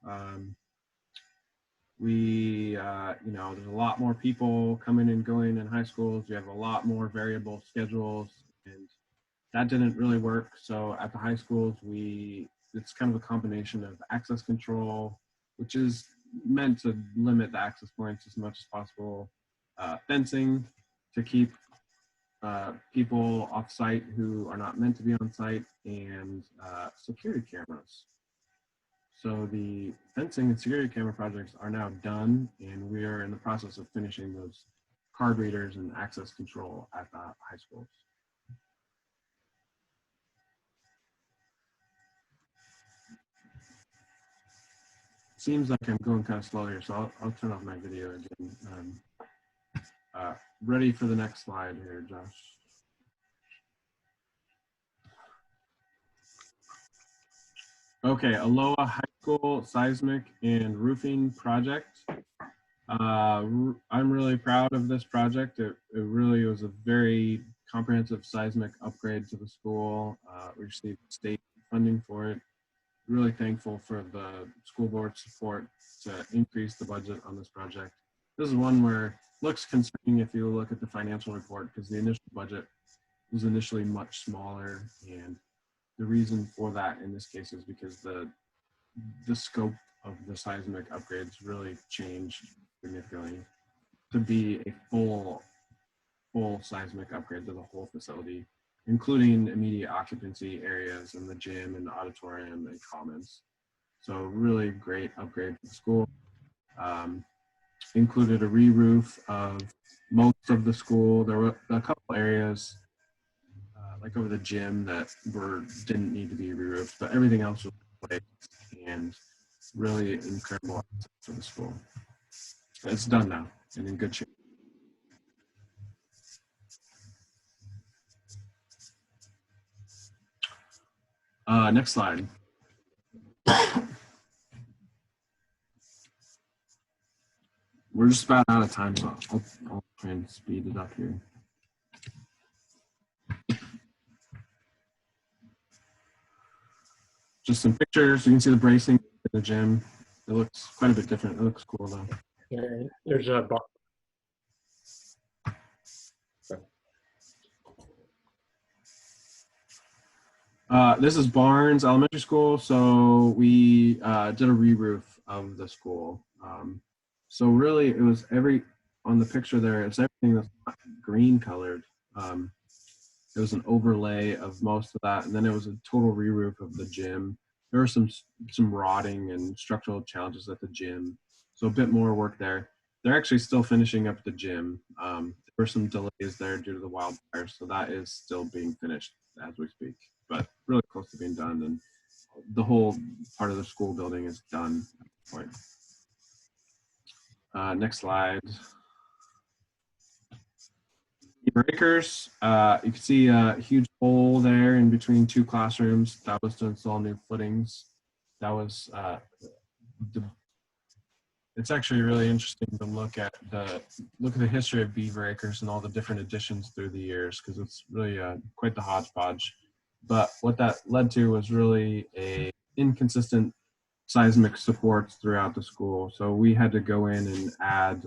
There's a lot more people coming and going in high schools. You have a lot more variable schedules, and that didn't really work. So at the high schools, it's kind of a combination of access control, which is meant to limit the access points as much as possible, fencing to keep people off site who are not meant to be on site, and security cameras. So the fencing and security camera projects are now done, and we are in the process of finishing those card readers and access control at the high schools. Seems like I'm going kind of slow here, so I'll turn off my video again. Ready for the next slide here, Josh. Okay, Alola High School Seismic and Roofing Project. I'm really proud of this project. It really was a very comprehensive seismic upgrade to the school. We received state funding for it. Really thankful for the school board support to increase the budget on this project. This is one where it looks concerning if you look at the financial report, because the initial budget was initially much smaller, and the reason for that in this case is because the scope of the seismic upgrades really changed significantly to be a full seismic upgrade to the whole facility, including immediate occupancy areas and the gym and the auditorium and commons. So really great upgrade for the school. Included a re-roof of most of the school. There were a couple areas like over the gym that didn't need to be re-roofed, but everything else was replaced, and really incredible for the school. It's done now and in good shape. Next slide. We're just about out of time, so I'll try and speed it up here. Just some pictures. You can see the bracing in the gym. It looks quite a bit different. It looks cool though. There's a bar. This is Barnes Elementary School. So we did a re-roof of the school. So really it was on the picture there, it's everything that's not green colored. It was an overlay of most of that, and then it was a total re-roof of the gym. There were some rotting and structural challenges at the gym, so a bit more work there. They're actually still finishing up the gym. There were some delays there due to the wildfires, so that is still being finished as we speak, but really close to being done, and the whole part of the school building is done at this point. Next slide. Beaver Acres, you can see a huge hole there in between two classrooms. That was to install new footings. That was, it's actually really interesting to look at the history of Beaver Acres and all the different additions through the years, because it's really quite the hodgepodge. But what that led to was really a inconsistent seismic supports throughout the school. So we had to go in and add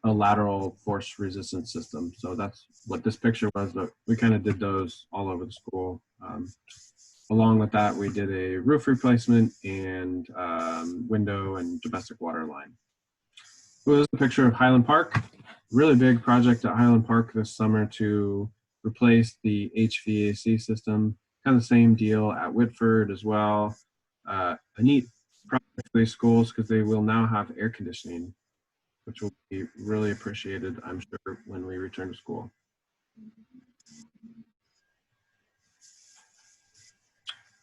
a lateral force resistance system. So that's what this picture was, but we kind of did those all over the school. Along with that, we did a roof replacement and window and domestic water line. This is a picture of Highland Park. Really big project at Highland Park this summer to replace the HVAC system. Kind of the same deal at Whitford as well. A neat project for these schools because they will now have air conditioning, which will be really appreciated, I'm sure, when we return to school.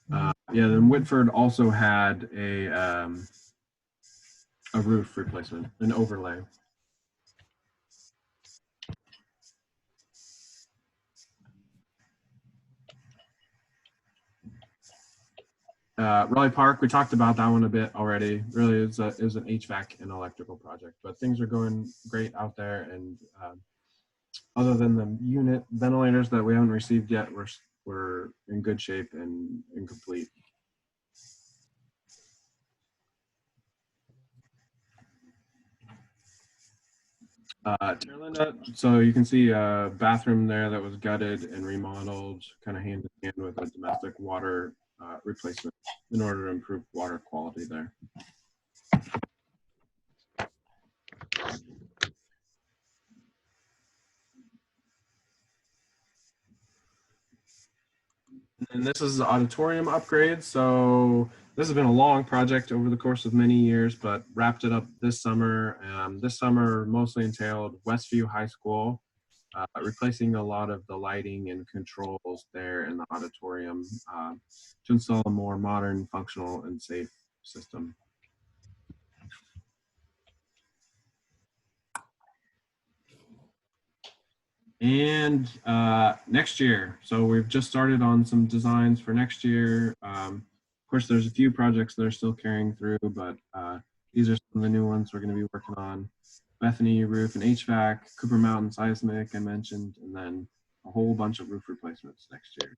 Yeah, then Whitford also had a roof replacement, an overlay. Raleigh Park, we talked about that one a bit already. Really, it was an HVAC and electrical project, but things are going great out there. And other than the unit ventilators that we haven't received yet, we're in good shape and complete. Terlinda, so you can see a bathroom there that was gutted and remodeled, kind of hand in hand with a domestic water replacement in order to improve water quality there. And this is the auditorium upgrade. So this has been a long project over the course of many years, but wrapped it up this summer. This summer mostly entailed Westview High School, replacing a lot of the lighting and controls there in the auditorium to install a more modern, functional, and safe system. And next year, so we've just started on some designs for next year. Of course, there's a few projects that are still carrying through, but these are some of the new ones we're going to be working on. Bethany roof and HVAC, Cooper Mountain seismic I mentioned, and then a whole bunch of roof replacements next year.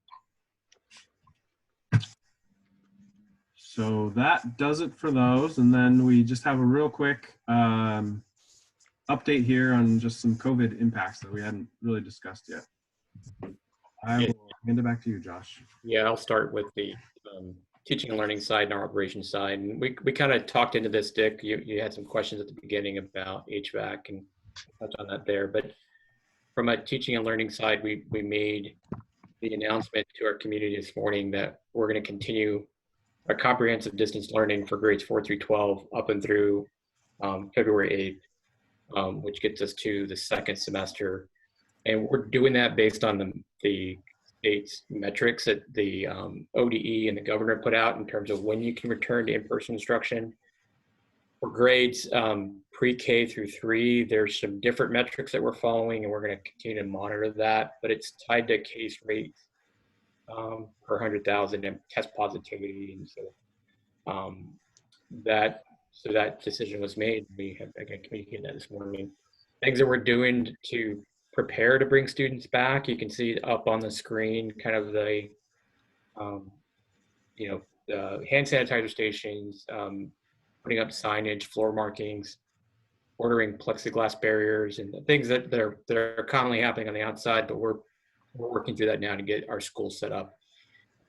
So that does it for those. And then we just have a real quick update here on just some COVID impacts that we hadn't really discussed yet. I will hand it back to you, Josh. Yeah, I'll start with the teaching and learning side and our operations side. And we kind of talked into this, Dick. You had some questions at the beginning about HVAC and touch on that there. But from a teaching and learning side, we made the announcement to our community this morning that we're going to continue our comprehensive distance learning for grades 4 through 12 up and through February 8th, which gets us to the second semester. And we're doing that based on the state's metrics that the ODE and the governor put out in terms of when you can return to in-person instruction. For grades pre-K through 3, there's some different metrics that we're following, and we're going to continue to monitor that, but it's tied to case rates per 100,000 and test positivity. And so that decision was made. We have, again, communicated that this morning. Things that we're doing to prepare to bring students back. You can see up on the screen kind of the, the hand sanitizer stations, putting up signage, floor markings, ordering plexiglass barriers, and the things that are commonly happening on the outside, but we're working through that now to get our school set up.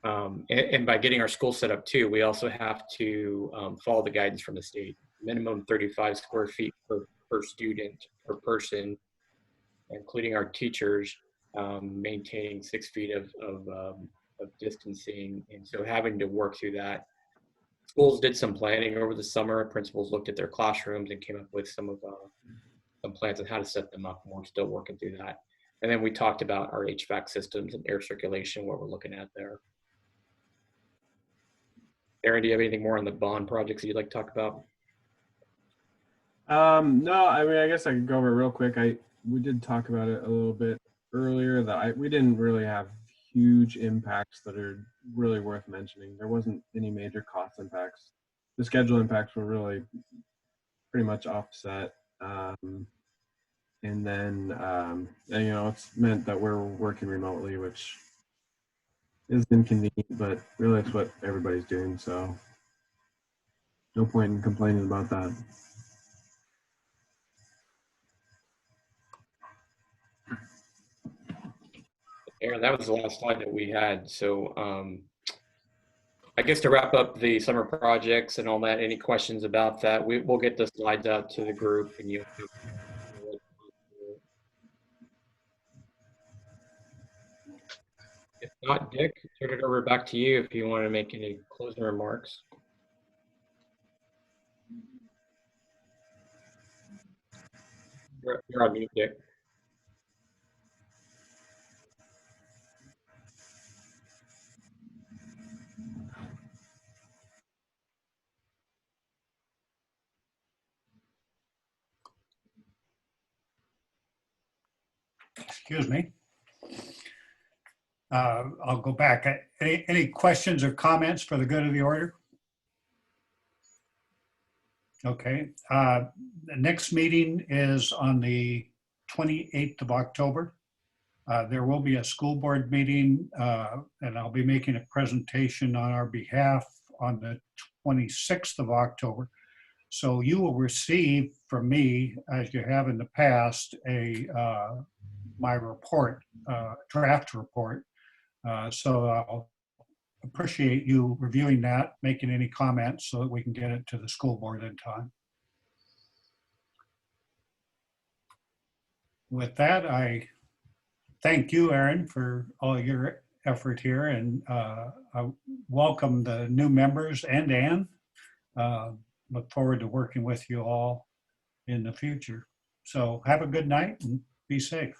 And by getting our school set up too, we also have to follow the guidance from the state. Minimum 35 square feet per student, per person, including our teachers, maintaining 6 feet of distancing. And so having to work through that. Schools did some planning over the summer. Principals looked at their classrooms and came up with some plans on how to set them up, and we're still working through that. And then we talked about our HVAC systems and air circulation, what we're looking at there. Aaron, do you have anything more on the bond projects that you'd like to talk about? No, I mean, I guess I could go over it real quick. We did talk about it a little bit earlier that we didn't really have huge impacts that are really worth mentioning. There wasn't any major cost impacts. The schedule impacts were really pretty much offset. And then, it's meant that we're working remotely, which is inconvenient, but really it's what everybody's doing. So no point in complaining about that. Aaron, that was the last slide that we had. So I guess to wrap up the summer projects and all that, any questions about that, we'll get the slides out to the group and you. If not, Dick, turn it over back to you if you want to make any closing remarks. You're on mute, Dick. Excuse me. I'll go back. Any questions or comments for the good of the order? Okay. The next meeting is on the 28th of October. There will be a school board meeting, and I'll be making a presentation on our behalf on the 26th of October. So you will receive from me, as you have in the past, my report, draft report. So I'll appreciate you reviewing that, making any comments so that we can get it to the school board in time. With that, I thank you, Aaron, for all your effort here, and I welcome the new members and Ann. Look forward to working with you all in the future. So have a good night and be safe.